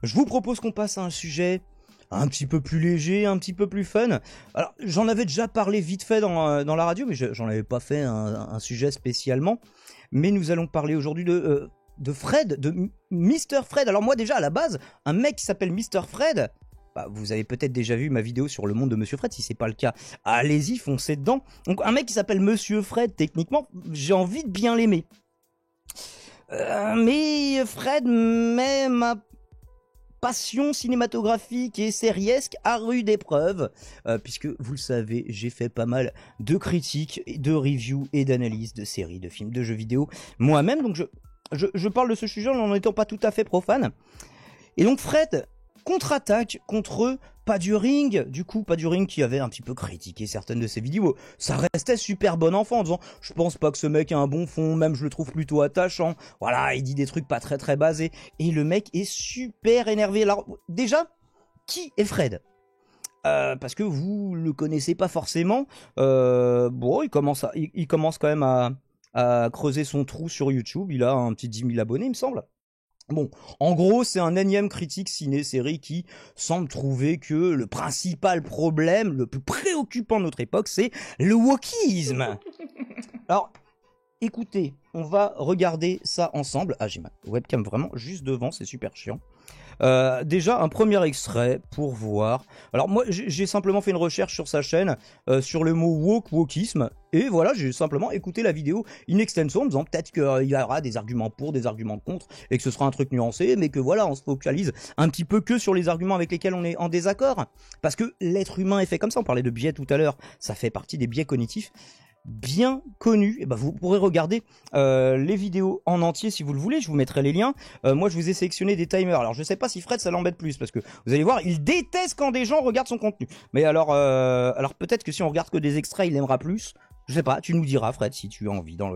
Je vous propose qu'on passe à un sujet un petit peu plus léger, un petit peu plus fun. Alors, j'en avais déjà parlé vite fait dans la radio, mais j'en avais pas fait un sujet spécialement. Mais nous allons parler aujourd'hui de Fred, de Mr. Fred. Alors moi déjà, à la base, un mec qui s'appelle Mr. Fred, bah, vous avez peut-être déjà vu ma vidéo sur le monde de Monsieur Fred. Si c'est pas le cas, allez-y, foncez dedans. Donc un mec qui s'appelle Monsieur Fred, techniquement, j'ai envie de bien l'aimer. Mais Fred met ma passion cinématographique et sériesque à rude épreuve, puisque vous le savez, j'ai fait pas mal de critiques, de reviews et d'analyses de séries, de films, de jeux vidéo moi-même, donc je parle de ce sujet en n'en étant pas tout à fait profane. Et donc Fred contre-attaque contre Paduring, du coup Paduring qui avait un petit peu critiqué certaines de ses vidéos. Ça restait super bon enfant en disant je pense pas que ce mec a un bon fond, même je le trouve plutôt attachant. Voilà, il dit des trucs pas très très basés. Et le mec est super énervé. Alors déjà, qui est Fred ? Parce que vous le connaissez pas forcément. Bon, il commence quand même à creuser son trou sur YouTube. Il a un petit 10 000 abonnés, il me semble. Bon, en gros, c'est un énième critique ciné-série qui semble trouver que le principal problème, le plus préoccupant de notre époque, c'est le wokisme. Alors, écoutez, on va regarder ça ensemble. Ah, j'ai ma webcam vraiment juste devant, c'est super chiant. Déjà un premier extrait pour voir. Alors moi j'ai simplement fait une recherche sur sa chaîne sur le mot wokisme, et voilà, j'ai simplement écouté la vidéo in extenso en me disant peut-être qu'il y aura des arguments pour, des arguments contre, et que ce sera un truc nuancé, mais que voilà, on se focalise un petit peu que sur les arguments avec lesquels on est en désaccord, parce que l'être humain est fait comme ça. On parlait de biais tout à l'heure, ça fait partie des biais cognitifs bien connu. Et ben vous pourrez regarder les vidéos en entier si vous le voulez, je vous mettrai les liens. Moi je vous ai sélectionné des timers. Alors je sais pas si Fred ça l'embête plus, parce que vous allez voir, il déteste quand des gens regardent son contenu. Mais alors peut-être que si on regarde que des extraits, il aimera plus. Je sais pas, tu nous diras Fred si tu as envie dans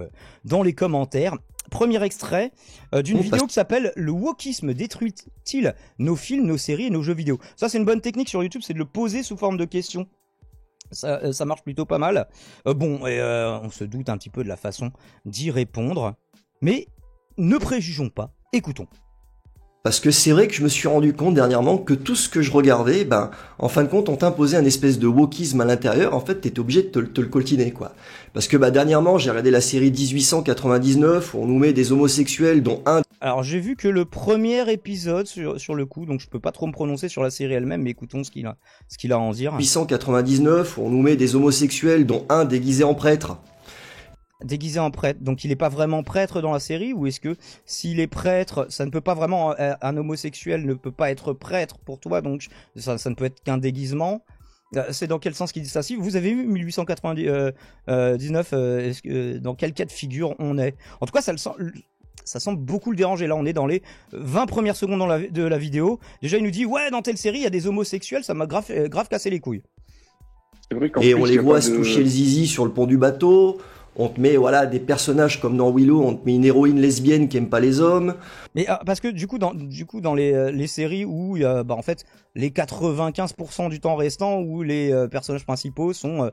les commentaires. Premier extrait d'une vidéo qui s'appelle « Le wokisme détruit-il nos films, nos séries et nos jeux vidéo ?» Ça c'est une bonne technique sur YouTube, c'est de le poser sous forme de question. Ça marche plutôt pas mal. On se doute un petit peu de la façon d'y répondre. Mais ne préjugeons pas, écoutons. Parce que c'est vrai que je me suis rendu compte dernièrement que tout ce que je regardais, en fin de compte, on t'imposait un espèce de wokisme à l'intérieur. En fait, t'étais obligé de te le coltiner, quoi. Parce que dernièrement, j'ai regardé la série 1899 où on nous met des homosexuels dont un... Alors j'ai vu que le premier épisode sur le coup, donc je peux pas trop me prononcer sur la série elle-même, mais écoutons ce qu'il a à en dire. 1899 où on nous met des homosexuels dont un déguisé en prêtre. Déguisé en prêtre, donc il est pas vraiment prêtre dans la série, ou est-ce que s'il est prêtre, ça ne peut pas vraiment, un homosexuel ne peut pas être prêtre pour toi, donc ça ne peut être qu'un déguisement. C'est dans quel sens qu'il dit ça? Si vous avez vu 1899, dans quel cas de figure on est? En tout cas, ça semble beaucoup le déranger. Là, on est dans les 20 premières secondes de la vidéo. Déjà, il nous dit ouais, dans telle série, il y a des homosexuels, ça m'a grave cassé les couilles. C'est vrai et on les voit se toucher le zizi sur le pont du bateau. On te met des personnages comme dans Willow, on te met une héroïne lesbienne qui aime pas les hommes. Mais parce que du coup dans les séries où il y a en fait les 95% du temps restant où les personnages principaux sont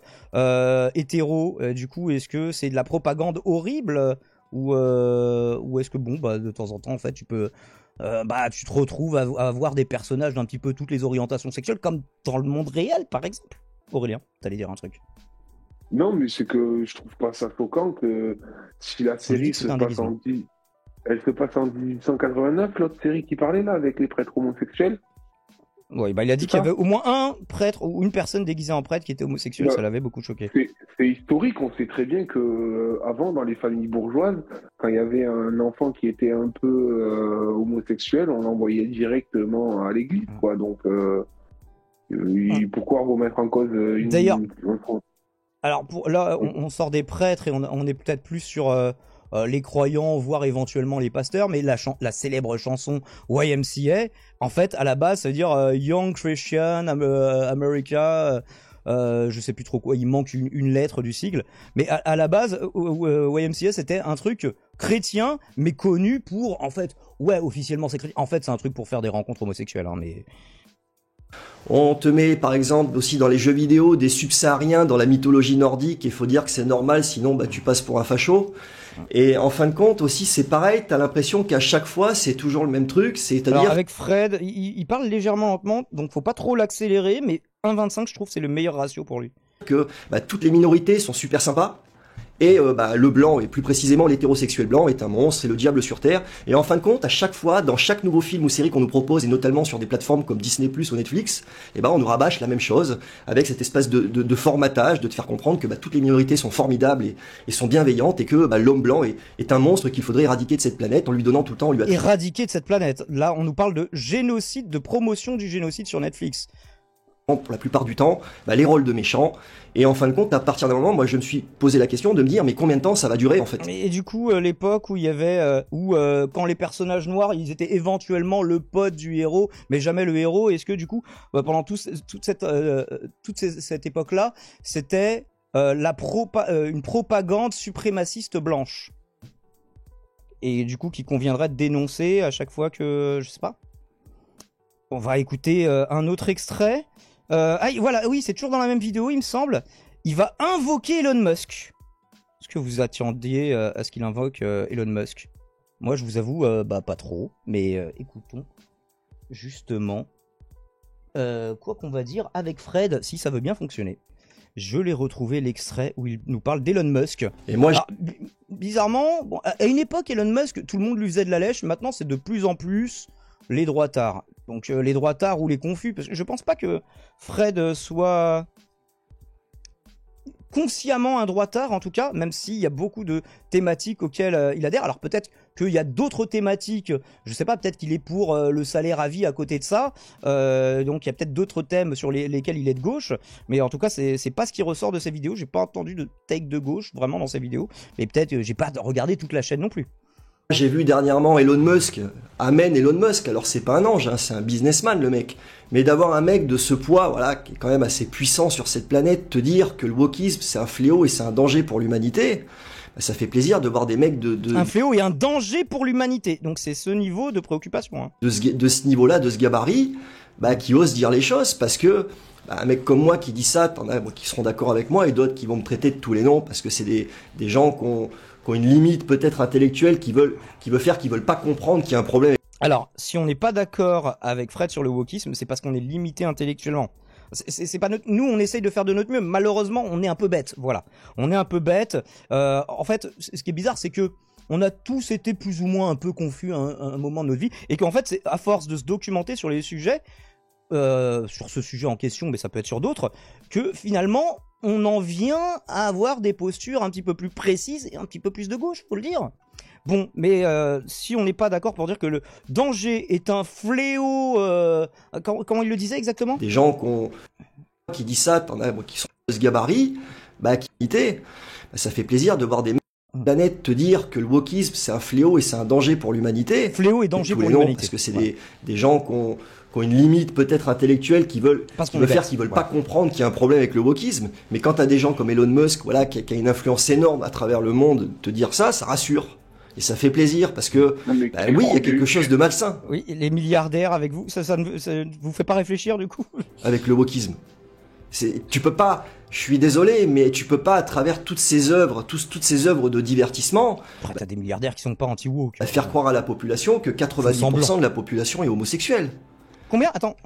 hétéros, du coup est-ce que c'est de la propagande horrible ou est-ce que de temps en temps en fait tu peux tu te retrouves à avoir des personnages d'un petit peu toutes les orientations sexuelles comme dans le monde réel par exemple. Aurélien, t'allais dire un truc. Non, mais c'est que je trouve pas ça choquant que si la série se passe elle se passe en 1889, l'autre série qui parlait là, avec les prêtres homosexuels. Oui, il a dit qu'il y avait au moins un prêtre ou une personne déguisée en prêtre qui était homosexuel, ça l'avait beaucoup choqué. C'est historique, on sait très bien que avant, dans les familles bourgeoises, quand il y avait un enfant qui était un peu homosexuel, on l'envoyait directement à l'église, quoi. Donc, pourquoi remettre en cause une... D'ailleurs, alors là, on sort des prêtres et on est peut-être plus sur les croyants, voire éventuellement les pasteurs, mais la célèbre chanson YMCA, en fait, à la base, ça veut dire Young Christian America, je sais plus trop quoi, il manque une lettre du sigle, mais à la base, YMCA, c'était un truc chrétien, mais connu pour, en fait, officiellement c'est chrétien, en fait, c'est un truc pour faire des rencontres homosexuelles, hein, mais... On te met par exemple aussi dans les jeux vidéo des subsahariens dans la mythologie nordique, et il faut dire que c'est normal, sinon bah, tu passes pour un facho. Et en fin de compte aussi c'est pareil, t'as l'impression qu'à chaque fois c'est toujours le même truc, c'est-à-dire... Alors avec Fred, il parle légèrement lentement, donc faut pas trop l'accélérer, mais 1,25 je trouve c'est le meilleur ratio pour lui. Que bah, toutes les minorités sont super sympas. Et bah, le blanc, et plus précisément l'hétérosexuel blanc, est un monstre, c'est le diable sur Terre. Et en fin de compte, à chaque fois, dans chaque nouveau film ou série qu'on nous propose, et notamment sur des plateformes comme Disney+, ou Netflix, et bah, on nous rabâche la même chose, avec cette espèce de formatage, de te faire comprendre que bah, toutes les minorités sont formidables et sont bienveillantes, et que bah, l'homme blanc est un monstre qu'il faudrait éradiquer de cette planète, en lui donnant tout le temps, on lui attribue. Éradiquer de cette planète. Là, on nous parle de génocide, de promotion du génocide sur Netflix. Pour la plupart du temps, bah, les rôles de méchants. Et en fin de compte, à partir d'un moment, moi, je me suis posé la question de me dire, mais combien de temps ça va durer, en fait? Et du coup, l'époque où il y avait, quand les personnages noirs, ils étaient éventuellement le pote du héros, mais jamais le héros. Est-ce que du coup, bah, pendant toute cette époque-là, c'était une propagande suprémaciste blanche, et du coup, qui conviendrait de dénoncer à chaque fois que, je sais pas. On va écouter un autre extrait. Voilà, oui, c'est toujours dans la même vidéo, il me semble. Il va invoquer Elon Musk. Est-ce que vous attendiez à ce qu'il invoque Elon Musk? Moi, je vous avoue, pas trop. Mais écoutons, justement, quoi qu'on va dire avec Fred, si ça veut bien fonctionner. Je l'ai retrouvé l'extrait où il nous parle d'Elon Musk. Et moi, bizarrement, bon, à une époque, Elon Musk, tout le monde lui faisait de la lèche. Maintenant, c'est de plus en plus les droitards. Donc les droitards ou les confus, parce que je pense pas que Fred soit consciemment un droitard, en tout cas, même s'il y a beaucoup de thématiques auxquelles il adhère. Alors peut-être qu'il y a d'autres thématiques, je sais pas, peut-être qu'il est pour le salaire à vie à côté de ça, donc il y a peut-être d'autres thèmes sur lesquels il est de gauche, mais en tout cas c'est pas ce qui ressort de ses vidéos. J'ai pas entendu de take de gauche vraiment dans ses vidéos, mais peut-être j'ai pas regardé toute la chaîne non plus. J'ai vu dernièrement Elon Musk, amen Elon Musk, alors c'est pas un ange, hein, c'est un businessman le mec, mais d'avoir un mec de ce poids, voilà, qui est quand même assez puissant sur cette planète, te dire que le wokisme c'est un fléau et c'est un danger pour l'humanité, bah, ça fait plaisir de voir des mecs Un fléau et un danger pour l'humanité, donc c'est ce niveau de préoccupation. Hein. De ce niveau-là, de ce gabarit, bah, qui osent dire les choses, parce que bah, un mec comme moi qui dit ça, t'en as qui seront d'accord avec moi, et d'autres qui vont me traiter de tous les noms, parce que c'est des gens qui ont une limite peut-être intellectuelle, qui veulent pas comprendre qu'il y a un problème. Alors, si on n'est pas d'accord avec Fred sur le wokisme, c'est parce qu'on est limité intellectuellement. C'est pas nous, on essaye de faire de notre mieux. Malheureusement, on est un peu bête. Voilà, on est un peu bête. En fait, ce qui est bizarre, c'est que on a tous été plus ou moins un peu confus à un moment de notre vie, et qu'en fait, c'est à force de se documenter sur les sujets, sur ce sujet en question, mais ça peut être sur d'autres, que finalement on en vient à avoir des postures un petit peu plus précises et un petit peu plus de gauche, faut le dire. Bon, mais si on n'est pas d'accord pour dire que le danger est un fléau, comment il le disait exactement? Des gens qui disent ça, t'en as qui sont de ce gabarit, bah ça fait plaisir de voir des mecs de la planète te dire que le wokisme c'est un fléau et c'est un danger pour l'humanité. Fléau et danger pour l'humanité. Parce que c'est des gens qui ont une limite peut-être intellectuelle, qui veulent pas comprendre qu'il y a un problème avec le wokisme. Mais quand t'as des gens comme Elon Musk, voilà, qui a une influence énorme à travers le monde, te dire ça rassure. Et ça fait plaisir, parce que, oui, il y a quelque chose de malsain. Oui, les milliardaires avec vous, ça ne vous fait pas réfléchir du coup? Avec le wokisme. Tu peux pas, je suis désolé, mais tu peux pas, à travers toutes ces œuvres, toutes ces œuvres de divertissement, après, t'as des milliardaires qui sont pas anti-woke. Faire croire à la population que 90% de la population est homosexuelle. Combien? Attends.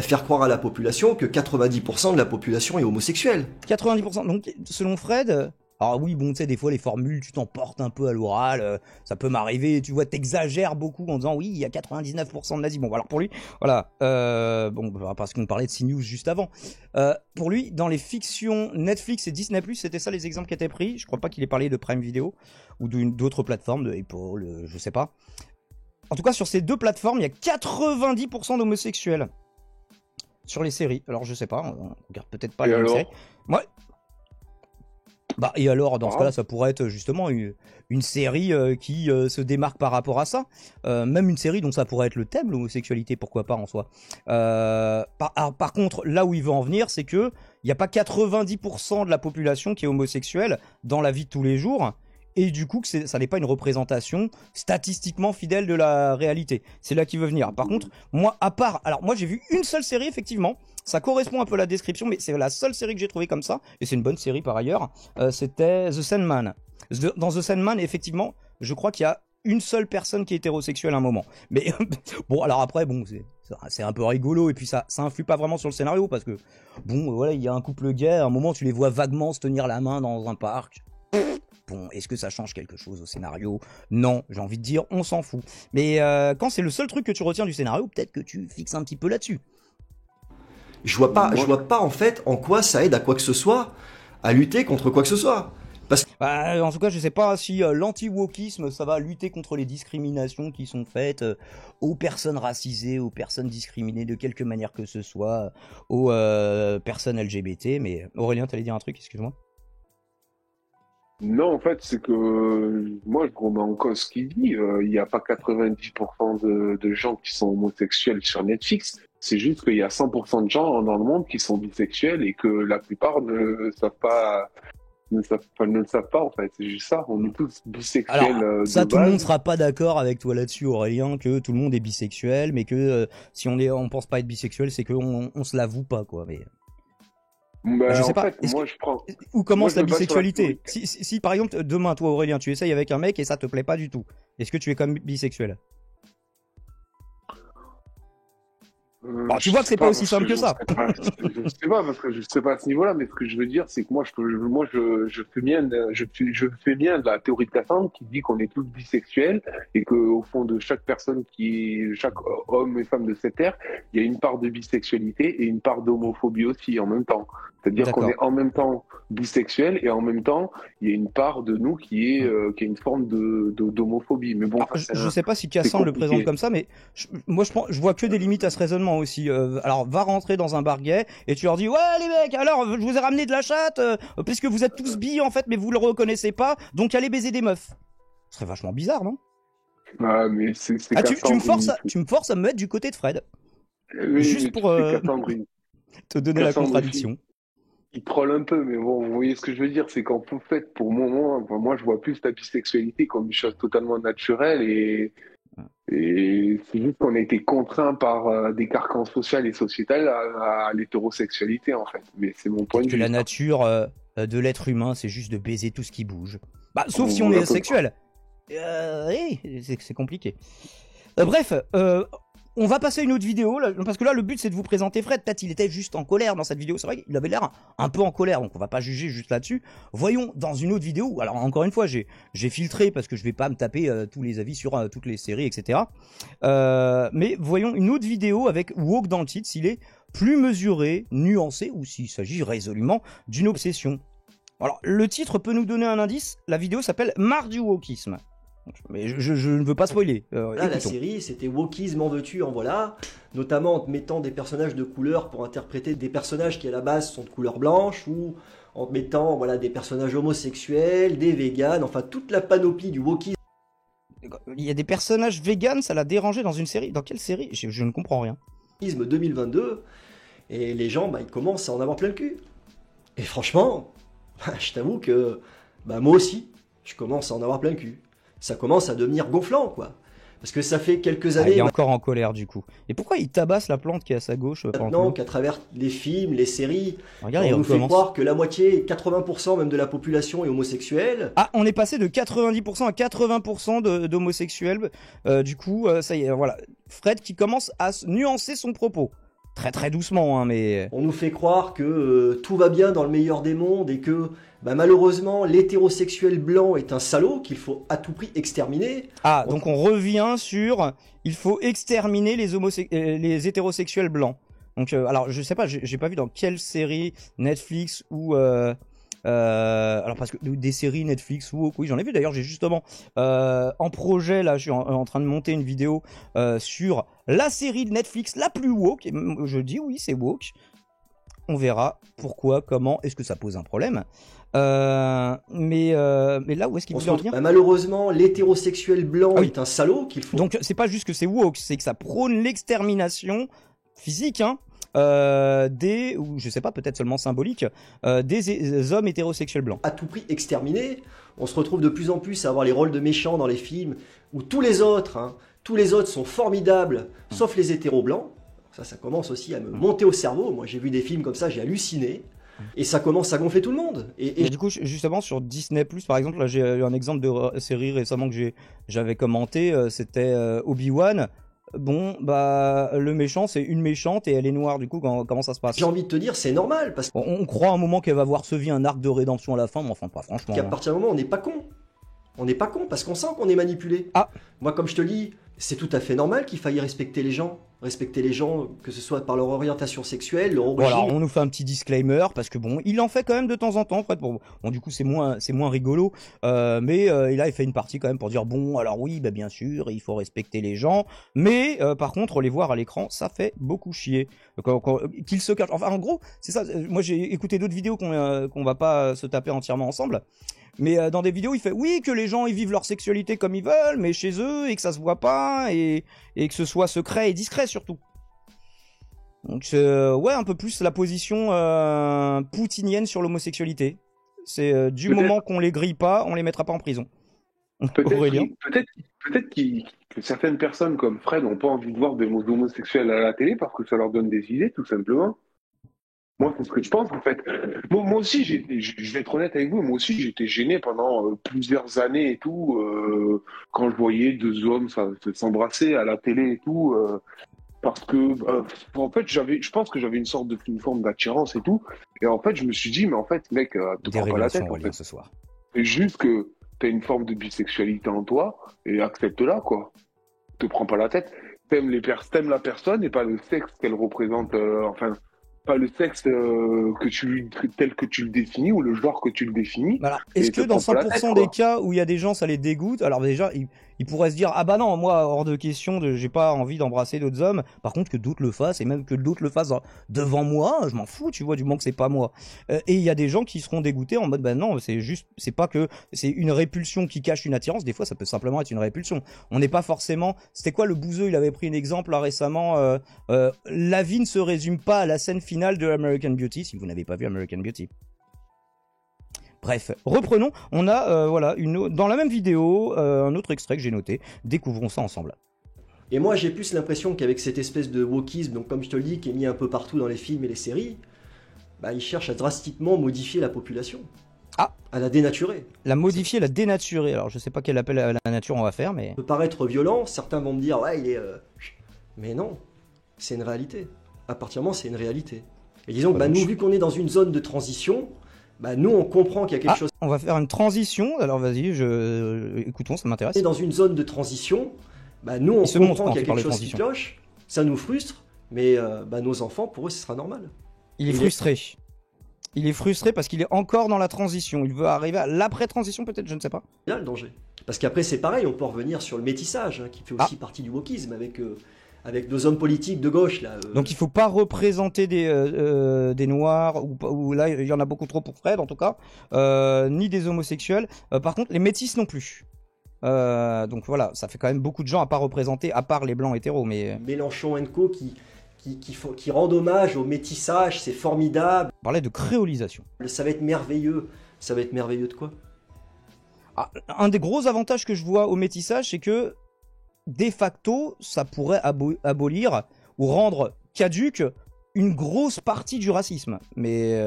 Faire croire à la population que 90% de la population est homosexuelle. 90%. Donc, selon Fred, alors oui, bon, tu sais, des fois, les formules, tu t'emportes un peu à l'oral, ça peut m'arriver, tu vois, t'exagères beaucoup en disant, oui, il y a 99% de nazis. Bon, alors pour lui, voilà, parce qu'on parlait de CNews juste avant, pour lui, dans les fictions Netflix et Disney+, c'était ça les exemples qui étaient pris. Je crois pas qu'il ait parlé de Prime Video ou d'autres plateformes, de Apple, je sais pas. En tout cas, sur ces deux plateformes, il y a 90% d'homosexuels sur les séries. Alors, je sais pas, on regarde peut-être pas les séries. Ouais. Bah, et alors, dans ce cas-là, ça pourrait être justement une série qui se démarque par rapport à ça. Même une série dont ça pourrait être le thème, l'homosexualité, pourquoi pas en soi. Par contre, là où il veut en venir, c'est que il n'y a pas 90% de la population qui est homosexuelle dans la vie de tous les jours. et du coup que ça n'est pas une représentation statistiquement fidèle de la réalité. C'est là qu'il veut venir. Par contre, moi j'ai vu une seule série effectivement, ça correspond un peu à la description, mais c'est la seule série que j'ai trouvée comme ça, et c'est une bonne série par ailleurs, c'était The Sandman. Dans The Sandman, effectivement, je crois qu'il y a une seule personne qui est hétérosexuelle à un moment. Mais bon, alors après, bon, c'est un peu rigolo, et puis ça influe pas vraiment sur le scénario, parce que, bon, voilà, il y a un couple gay, à un moment, tu les vois vaguement se tenir la main dans un parc. Bon, est-ce que ça change quelque chose au scénario? Non, j'ai envie de dire, on s'en fout. Mais quand c'est le seul truc que tu retiens du scénario, peut-être que tu fixes un petit peu là-dessus. Je vois pas en fait en quoi ça aide à quoi que ce soit à lutter contre quoi que ce soit. En tout cas, je sais pas si l'anti-wokisme, ça va lutter contre les discriminations qui sont faites aux personnes racisées, aux personnes discriminées de quelque manière que ce soit, aux personnes LGBT. Mais Aurélien, t'allais dire un truc, excuse-moi. Non, en fait, c'est que moi, je remets en cause ce qu'il dit. Il n'y a pas 90% de gens qui sont homosexuels sur Netflix. C'est juste qu'il y a 100% de gens dans le monde qui sont bisexuels et que la plupart ne le savent pas, en fait. C'est juste ça. On est tous bisexuels. Alors, ça, tout le monde sera pas d'accord avec toi là-dessus, Aurélien, que tout le monde est bisexuel, mais que si on pense pas être bisexuel, c'est qu'on se l'avoue pas, quoi. Mais je sais pas. Où commence la bisexualité? Si par exemple demain, toi, Aurélien, tu essayes avec un mec et ça te plaît pas du tout, est-ce que tu es comme bisexuel? Tu vois que c'est pas aussi simple que ça. Je sais pas, parce que je sais pas à ce niveau-là, mais ce que je veux dire, c'est que moi, je fais bien de la théorie de Cassandre qui dit qu'on est tous bisexuels et qu'au fond de chaque homme et femme de cette terre, il y a une part de bisexualité et une part d'homophobie aussi en même temps. C'est-à-dire qu'on est en même temps bisexuel et en même temps, il y a une part de nous qui est une forme d'homophobie. Mais bon, je sais pas si Cassandre le présente comme ça, mais je vois que des limites à ce raisonnement aussi. Alors, va rentrer dans un bar gay et tu leur dis, ouais les mecs, alors je vous ai ramené de la chatte puisque vous êtes tous bi en fait, mais vous le reconnaissez pas, donc allez baiser des meufs. Ce serait vachement bizarre, non? Mais c'est tu me forces à me mettre du côté de Fred. Oui, juste pour te donner la contradiction. Il troll un peu, mais bon, vous voyez ce que je veux dire, c'est qu'en fait, pour moi, je vois plus la bisexualité comme une chose totalement naturelle et c'est juste qu'on a été contraint par des carcans sociaux et sociétals à l'hétérosexualité, en fait. Mais c'est mon point de vue. Que la nature de l'être humain, c'est juste de baiser tout ce qui bouge. Sauf si on est asexuel. Oui, c'est compliqué. Bref, on va passer à une autre vidéo, là, parce que là, le but, c'est de vous présenter Fred. Peut-être il était juste en colère dans cette vidéo. C'est vrai qu'il avait l'air un peu en colère, donc on va pas juger juste là-dessus. Voyons dans une autre vidéo. Alors, encore une fois, j'ai filtré, parce que je vais pas me taper tous les avis sur toutes les séries, etc. Mais voyons une autre vidéo avec woke dans le titre, s'il est plus mesuré, nuancé, ou s'il s'agit résolument d'une obsession. Alors, le titre peut nous donner un indice. La vidéo s'appelle « Marre du wokisme ». Mais je ne veux pas spoiler. Là, la série, c'était wokisme, en veux-tu, en voilà. Notamment en te mettant des personnages de couleur pour interpréter des personnages qui, à la base, sont de couleur blanche, ou en te mettant des personnages homosexuels, des véganes, enfin, toute la panoplie du wokisme. Il y a des personnages véganes, ça l'a dérangé dans une série. Dans quelle série? Je ne comprends rien. 2022, et les gens, ils commencent à en avoir plein le cul. Et franchement, je t'avoue que moi aussi, je commence à en avoir plein le cul. Ça commence à devenir gonflant, quoi. Parce que ça fait quelques années... il est encore en colère, du coup. Et pourquoi il tabasse la plante qui est à sa gauche? Maintenant qu'à travers les films, les séries, regarde, on nous fait croire que la moitié, 80% même de la population est homosexuelle. Ah, on est passé de 90% à 80% d'homosexuels. Du coup, ça y est, voilà. Fred qui commence à nuancer son propos. Très très doucement, hein, mais... On nous fait croire que tout va bien dans le meilleur des mondes et que malheureusement l'hétérosexuel blanc est un salaud qu'il faut à tout prix exterminer. Ah, donc on revient sur il faut exterminer les hétérosexuels blancs. Donc alors je sais pas, j'ai pas vu dans quelle série Netflix ou alors parce que des séries Netflix ou oui j'en ai vu d'ailleurs, j'ai justement en projet là, je suis en train de monter une vidéo sur la série de Netflix la plus woke, et je dis oui c'est woke, on verra pourquoi, comment, est-ce que ça pose un problème, mais là où est-ce qu'il veut en venir? Malheureusement l'hétérosexuel blanc est un salaud qu'il faut... Donc c'est pas juste que c'est woke, c'est que ça prône l'extermination physique, hein, ou je sais pas, peut-être seulement symbolique, des hommes hétérosexuels blancs. À tout prix exterminés. On se retrouve de plus en plus à avoir les rôles de méchants dans les films où tous les autres sont formidables, sauf les hétéros blancs. Ça commence aussi à me monter au cerveau. Moi, j'ai vu des films comme ça, j'ai halluciné. Et ça commence à gonfler tout le monde. Et du coup, justement, sur Disney+, par exemple, là, j'ai eu un exemple de série récemment que j'avais commenté, c'était Obi-Wan. Bon, bah, le méchant, c'est une méchante et elle est noire, du coup, comment ça se passe? J'ai envie de te dire, c'est normal, parce On croit un moment qu'elle va voir se vivre un arc de rédemption à la fin, mais enfin, pas franchement. qu'à partir du moment où on n'est pas con. On n'est pas con, parce qu'on sent qu'on est manipulé. Ah. Moi, comme je te le dis, c'est tout à fait normal qu'il faille respecter les gens. Respecter les gens, que ce soit par leur orientation sexuelle, leur origine. Voilà, on nous fait un petit disclaimer, parce que bon, il en fait quand même de temps en temps, en fait, bon, du coup, c'est moins rigolo, mais là, il fait une partie quand même pour dire, bon, alors oui, bah, bien sûr, il faut respecter les gens, mais par contre, les voir à l'écran, ça fait beaucoup chier. Qu'ils se cachent, enfin, en gros, c'est ça, moi, j'ai écouté d'autres vidéos qu'on va pas se taper entièrement ensemble, mais dans des vidéos, il fait oui que les gens ils vivent leur sexualité comme ils veulent, mais chez eux et que ça se voit pas et que ce soit secret et discret surtout. Donc ouais, un peu plus la position poutinienne sur l'homosexualité. C'est du moment qu'on les grille pas, on les mettra pas en prison. Peut-être que certaines personnes comme Fred n'ont pas envie de voir des homosexuels à la télé parce que ça leur donne des idées, tout simplement. Moi, c'est ce que je pense, en fait. Moi aussi, je vais être honnête avec vous, moi aussi, j'étais gêné pendant plusieurs années et tout, quand je voyais deux hommes s'embrasser à la télé et tout, parce que, en fait, je pense que j'avais une forme d'attirance et tout, et en fait, je me suis dit, mais en fait, mec, te prends pas la tête, en fait. Ce soir. C'est juste que t'as une forme de bisexualité en toi, et accepte-la, quoi. Te prends pas la tête. T'aimes la personne et pas le sexe qu'elle représente, pas le sexe tel que tu le définis ou le genre que tu le définis. Alors, est-ce que dans 100% des cas où il y a des gens, ça les dégoûte, alors déjà, ils pourraient se dire, ah bah non, moi, hors de question, j'ai pas envie d'embrasser d'autres hommes, par contre que d'autres le fassent, et même que d'autres le fassent devant moi, je m'en fous, tu vois, du moment que c'est pas moi. Et il y a des gens qui seront dégoûtés en mode, bah non, c'est pas que c'est une répulsion qui cache une attirance, des fois ça peut simplement être une répulsion. On n'est pas forcément, c'était quoi le bouseux, il avait pris un exemple là récemment, la vie ne se résume pas à la scène finale de American Beauty, si vous n'avez pas vu American Beauty. Bref, reprenons, on a voilà, dans la même vidéo, un autre extrait que j'ai noté, découvrons ça ensemble. Et moi j'ai plus l'impression qu'avec cette espèce de wokisme, donc comme je te le dis, qui est mis un peu partout dans les films et les séries, bah, ils cherchent à drastiquement modifier la population. Ah, à la dénaturer. La modifier, la dénaturer, alors je sais pas quel appel à la nature on va faire, mais... Ça peut paraître violent, certains vont me dire, ouais, il est... Mais non, c'est une réalité. À partir du moment, c'est une réalité. Et disons que bah, nous, vu qu'on est dans une zone de transition... Bah nous on comprend qu'il y a quelque chose. On va faire une transition, alors vas-y, écoutons, ça m'intéresse. On est dans une zone de transition, bah nous on comprend qu'il y a quelque chose qui cloche, ça nous frustre, mais bah, nos enfants, pour eux, ce sera normal. Il est frustré. Il est frustré parce qu'il est encore dans la transition, il veut arriver à l'après-transition peut-être, je ne sais pas. Il y a le danger. Parce qu'après c'est pareil, on peut revenir sur le métissage, qui fait aussi partie du wokisme, avec nos hommes politiques de gauche là. Donc il faut pas représenter des noirs ou là il y en a beaucoup trop pour Fred en tout cas, ni des homosexuels. Par contre les métis non plus. Donc voilà, ça fait quand même beaucoup de gens à pas représenter, à part les blancs hétéros. Mais Mélenchon & Co qui rendent hommage au métissage, c'est formidable. On parlait de créolisation. Ça va être merveilleux. Ça va être merveilleux de quoi? Un des gros avantages que je vois au métissage, c'est que de facto, ça pourrait abolir ou rendre caduque une grosse partie du racisme. Mais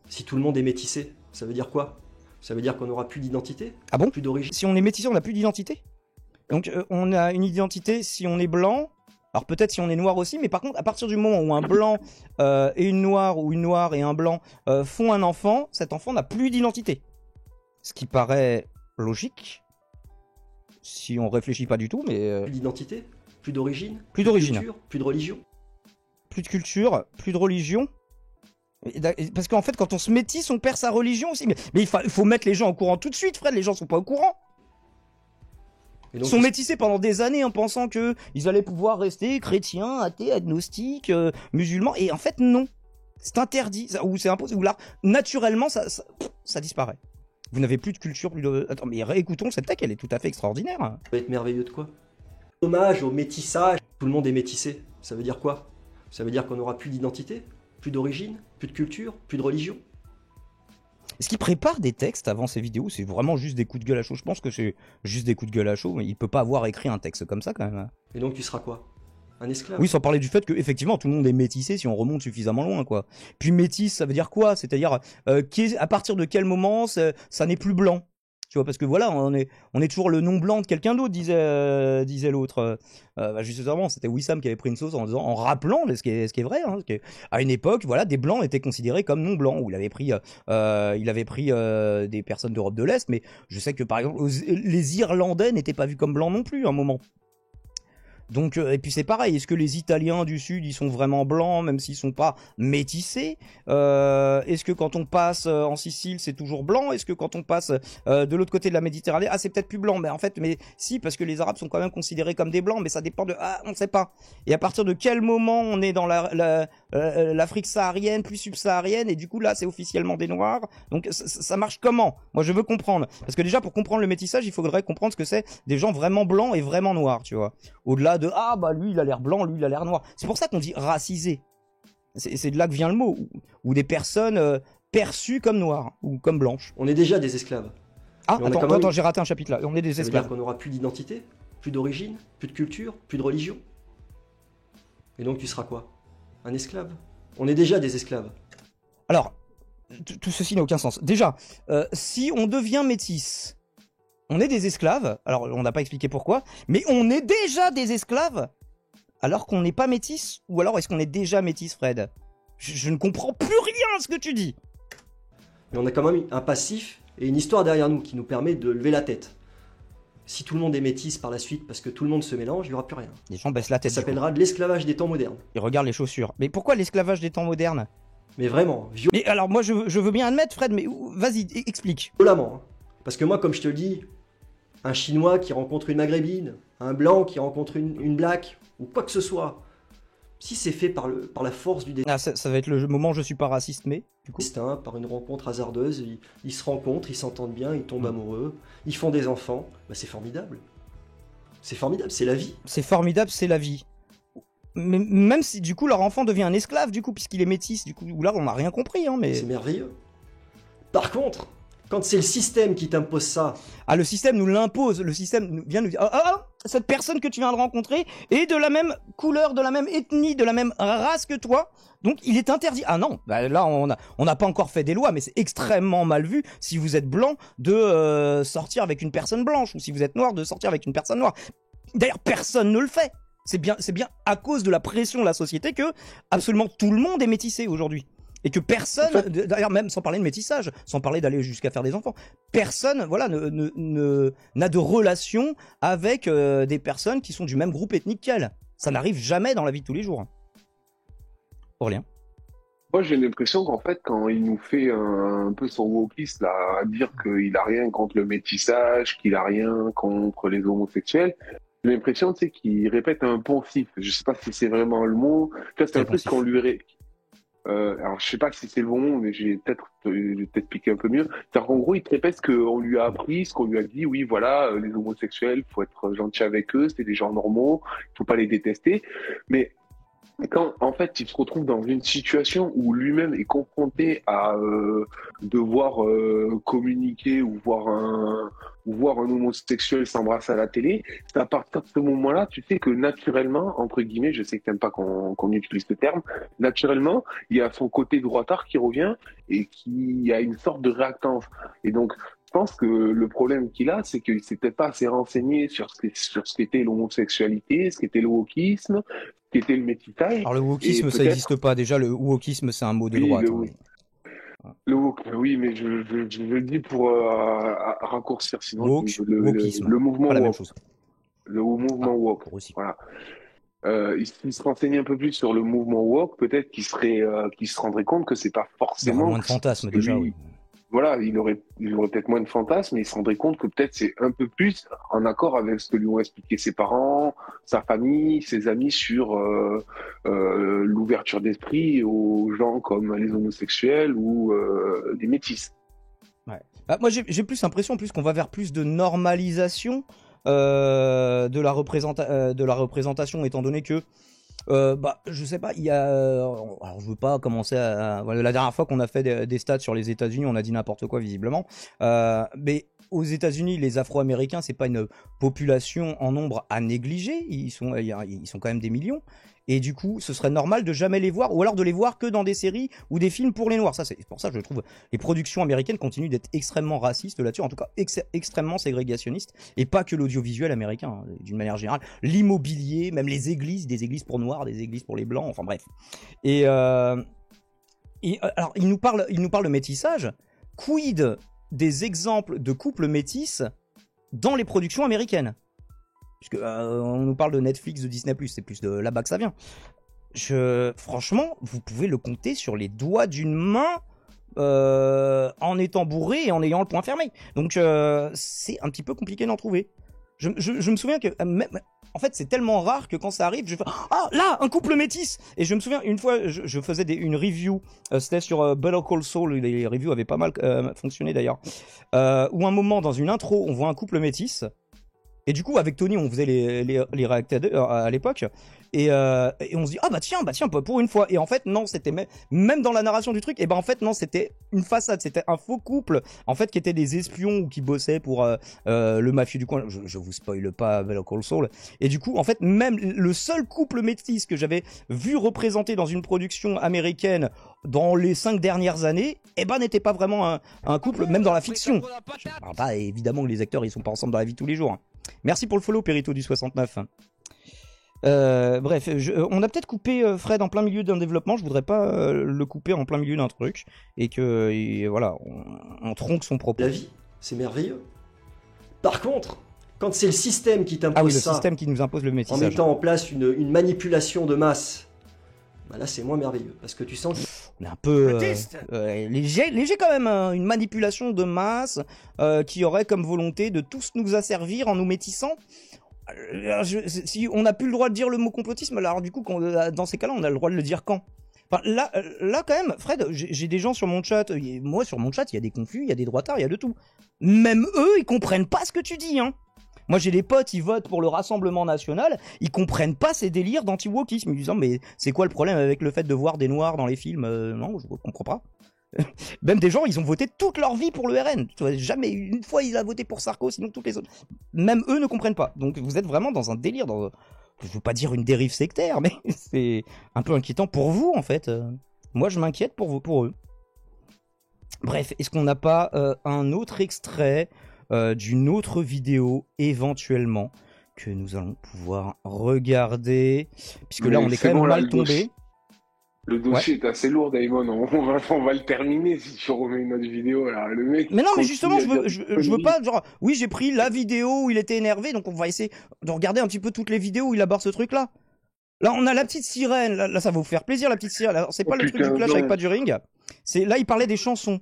si tout le monde est métissé, ça veut dire quoi? Ça veut dire qu'on n'aura plus d'identité? Ah bon? Plus d'origine? Si on est métissé, on n'a plus d'identité? Donc on a une identité si on est blanc, alors peut-être si on est noir aussi, mais par contre, à partir du moment où un blanc et une noire, ou une noire et un blanc font un enfant, cet enfant n'a plus d'identité. Ce qui paraît logique. Si on réfléchit pas du tout, mais... Plus d'identité? Plus d'origine? Plus d'origine. Plus de religion? Plus de culture, plus de religion. Parce qu'en fait, quand on se métisse, on perd sa religion aussi. Mais il faut mettre les gens au courant tout de suite, Fred, les gens sont pas au courant. Ils sont métissés pendant des années en pensant qu'ils allaient pouvoir rester chrétiens, athées, agnostiques, musulmans. Et en fait, non. C'est interdit, ou c'est imposé, ou là, naturellement, ça disparaît. Vous n'avez plus de culture, plus de... Attends, mais réécoutons cette tech, elle est tout à fait extraordinaire. Ça va être merveilleux de quoi? Hommage au métissage. Tout le monde est métissé. Ça veut dire quoi? Ça veut dire qu'on n'aura plus d'identité, plus d'origine, plus de culture, plus de religion. Est-ce qu'il prépare des textes avant ces vidéos? C'est vraiment juste des coups de gueule à chaud. Je pense que c'est juste des coups de gueule à chaud, mais il peut pas avoir écrit un texte comme ça quand même. Et donc tu seras quoi? Un esclave? Oui, sans parler du fait que effectivement tout le monde est métissé si on remonte suffisamment loin, quoi. Puis métis, ça veut dire quoi? C'est-à-dire à partir de quel moment ça n'est plus blanc? Tu vois, parce que voilà, on est toujours le nom blanc de quelqu'un d'autre, disait l'autre. Justement, c'était Wissam qui avait pris une sauce en rappelant ce qui est vrai. Hein, à une époque, voilà, des blancs étaient considérés comme non blancs. Où il avait pris des personnes d'Europe de l'Est, mais je sais que par exemple, les Irlandais n'étaient pas vus comme blancs non plus à un moment. Donc, et puis c'est pareil, est-ce que les Italiens du Sud, ils sont vraiment blancs, même s'ils sont pas métissés? Est-ce que quand on passe en Sicile, c'est toujours blanc? Est-ce que quand on passe de l'autre côté de la Méditerranée, c'est peut-être plus blanc? Mais en fait, mais si, parce que les Arabes sont quand même considérés comme des blancs, mais ça dépend de... on ne sait pas. Et à partir de quel moment on est dans l'Afrique saharienne, plus subsaharienne, et du coup là, c'est officiellement des Noirs. Donc ça marche comment? Moi, je veux comprendre. Parce que déjà, pour comprendre le métissage, il faudrait comprendre ce que c'est des gens vraiment blancs et vraiment noirs, tu vois. Au-delà de lui il a l'air blanc, lui il a l'air noir. C'est pour ça qu'on dit racisé. C'est de là que vient le mot. Ou des personnes perçues comme noires ou comme blanches. On est déjà des esclaves. Attends, j'ai raté un chapitre là. On est des esclaves. Ça veut dire qu'on n'aura plus d'identité, plus d'origine, plus de culture, plus de religion. Et donc tu seras quoi? Un esclave? On est déjà des esclaves. Alors, tout ceci n'a aucun sens. Déjà, si on devient métis, on est des esclaves, alors on n'a pas expliqué pourquoi, mais on est déjà des esclaves alors qu'on n'est pas métis? Ou alors est-ce qu'on est déjà métis, Fred? Je ne comprends plus rien à ce que tu dis. Mais on a quand même un passif et une histoire derrière nous qui nous permet de lever la tête. Si tout le monde est métis par la suite parce que tout le monde se mélange, il n'y aura plus rien. Les gens baissent la tête. Ça s'appellera de l'esclavage des temps modernes. Ils regardent les chaussures. Mais pourquoi l'esclavage des temps modernes? Mais vraiment, Mais alors moi je veux bien admettre, Fred, mais vas-y, explique. violemment. Hein. Parce que moi, comme je te le dis, un Chinois qui rencontre une Maghrébine, un Blanc qui rencontre une Black, ou quoi que ce soit, si c'est fait par la force du ça va être le moment où je suis pas raciste, mais du coup... destin, par une rencontre hasardeuse, ils se rencontrent, ils s'entendent bien, ils tombent amoureux, ils font des enfants, c'est formidable. C'est formidable, c'est la vie. C'est formidable, c'est la vie. Mais même si du coup leur enfant devient un esclave, du coup, puisqu'il est métis, du coup, là on n'a rien compris, hein, mais... C'est merveilleux. Par contre, quand c'est le système qui t'impose ça... le système nous l'impose, le système vient nous dire cette personne que tu viens de rencontrer est de la même couleur, de la même ethnie, de la même race que toi, donc il est interdit. Ah non, là on n'a pas encore fait des lois, mais c'est extrêmement mal vu si vous êtes blanc de sortir avec une personne blanche, ou si vous êtes noir de sortir avec une personne noire. D'ailleurs, personne ne le fait. C'est bien à cause de la pression de la société que absolument tout le monde est métissé aujourd'hui. Et que personne, d'ailleurs même sans parler de métissage, sans parler d'aller jusqu'à faire des enfants, personne n'a de relation avec des personnes qui sont du même groupe ethnique qu'elle. Ça n'arrive jamais dans la vie de tous les jours. Aurélien. Moi, j'ai l'impression qu'en fait, quand il nous fait un peu son wokiste, là, à dire qu'il a rien contre le métissage, qu'il a rien contre les homosexuels, j'ai l'impression, qu'il répète un poncif. Je sais pas si c'est vraiment le mot. C'est un truc qu'on lui alors, je sais pas si c'est le bon mot, mais je vais peut-être t'expliquer un peu mieux. C'est-à-dire qu'en gros, il te répète ce qu'on lui a appris, ce qu'on lui a dit. Oui, voilà, les homosexuels, faut être gentil avec eux, c'est des gens normaux, faut pas les détester. Mais quand, en fait, il se retrouve dans une situation où lui-même est confronté à devoir communiquer ou voir un homosexuel s'embrasser à la télé, c'est à partir de ce moment-là, tu sais que naturellement, entre guillemets, je sais que t'aimes pas qu'on utilise ce terme, naturellement, il y a son côté droitard qui revient et qui a une sorte de réactance. Et donc, je pense que le problème qu'il a, c'est qu'il s'était pas assez renseigné sur ce qu'était l'homosexualité, ce qu'était le wokisme, ce qu'était le métissage. Alors le wokisme, ça n'existe pas. Déjà, le wokisme, c'est un mot de droite. Oui, mais je le dis pour raccourcir, sinon wokisme. le mouvement pas la même woke. chose. Le mouvement woke. Voilà. Il se renseignait un peu plus sur le mouvement woke, peut-être qu'il se rendrait compte que c'est pas forcément. Il y aura moins de fantasmes déjà, oui. Voilà, il aurait peut-être moins de fantasmes, mais il se rendrait compte que peut-être c'est un peu plus en accord avec ce que lui ont expliqué ses parents, sa famille, ses amis sur l'ouverture d'esprit aux gens comme les homosexuels ou les métis. Ouais. Moi, j'ai plus l'impression qu'on va vers plus de normalisation de la représentation, étant donné que Je sais pas, il y a. Alors, je veux pas commencer voilà, la dernière fois qu'on a fait des stats sur les États-Unis, on a dit n'importe quoi visiblement. Mais aux États-Unis, les Afro-Américains, c'est pas une population en nombre à négliger. Ils sont quand même des millions. Et du coup, ce serait normal de jamais les voir, ou alors de les voir que dans des séries ou des films pour les Noirs. Ça, c'est pour ça que je trouve les productions américaines continuent d'être extrêmement racistes là-dessus, en tout cas extrêmement ségrégationnistes, et pas que l'audiovisuel américain, hein, d'une manière générale. L'immobilier, même les églises, des églises pour Noirs, des églises pour les Blancs, enfin bref. Alors, il nous parle de métissage. Quid des exemples de couples métis dans les productions américaines? Puisque on nous parle de Netflix, de Disney+, c'est plus de là-bas que ça vient. Franchement, vous pouvez le compter sur les doigts d'une main en étant bourré et en ayant le poing fermé. Donc c'est un petit peu compliqué d'en trouver. Je me souviens que en fait c'est tellement rare que quand ça arrive, je fais ah là un couple métis. Et je me souviens une fois je faisais une review, c'était sur Better Call Saul, les reviews avaient pas mal fonctionné d'ailleurs, où un moment dans une intro on voit un couple métis. Et du coup, avec Tony, on faisait les réacteurs à l'époque. Et on se dit, ah bah tiens, pour une fois. Et en fait, non, c'était même dans la narration du truc, et ben en fait, non, c'était une façade. C'était un faux couple, en fait, qui étaient des espions ou qui bossaient pour le mafieux du coin. Je vous spoile pas Better Call Saul. Et du coup, en fait, même le seul couple métis que j'avais vu représenté dans une production américaine dans les 5 dernières années, eh ben n'était pas vraiment un couple, même dans la fiction. Alors, pas évidemment que les acteurs, ils sont pas ensemble dans la vie tous les jours. Hein. Merci pour le follow, Perito du 69. Bref, on a peut-être coupé Fred en plein milieu d'un développement. Je voudrais pas le couper en plein milieu d'un truc et que voilà, on tronque son propos. La vie, c'est merveilleux. Par contre, quand c'est le système qui t'impose ça, système qui nous impose le métissage, en mettant en place une manipulation de masse, bah là c'est moins merveilleux parce que tu sens on est un peu léger quand même, hein, une manipulation de masse qui aurait comme volonté de tous nous asservir en nous métissant. Si on n'a plus le droit de dire le mot complotisme, alors du coup dans ces cas-là on a le droit de le dire quand? Enfin, là quand même, Fred, j'ai des gens sur mon chat, moi sur mon chat il y a des confus, il y a des droitards, il y a de tout. Même eux ils comprennent pas ce que tu dis, hein. Moi j'ai des potes, ils votent pour le Rassemblement National, ils comprennent pas ces délires d'anti-wokisme, ils disent mais c'est quoi le problème avec le fait de voir des noirs dans les films? Non, je comprends pas. Même des gens, ils ont voté toute leur vie pour le RN. Tu vois, jamais une fois ils ont voté pour Sarko, sinon toutes les autres. Même eux ne comprennent pas. Donc vous êtes vraiment dans un délire, je veux pas dire une dérive sectaire, mais c'est un peu inquiétant pour vous en fait. Moi je m'inquiète pour eux. Bref, est-ce qu'on n'a pas un autre extrait d'une autre vidéo éventuellement que nous allons pouvoir regarder, puisque là on est quand même mal tombé. Le dossier est assez lourd, Daimon. On va le terminer si tu remets une autre vidéo. Là. Le mec. Mais non, mais justement, je veux pas. Genre, oui, j'ai pris la vidéo où il était énervé, donc on va essayer de regarder un petit peu toutes les vidéos où il aborde ce truc-là. Là, on a la petite sirène. Là, ça va vous faire plaisir, la petite sirène. Alors, c'est pas le truc du clash avec Paduring. C'est là, il parlait des chansons.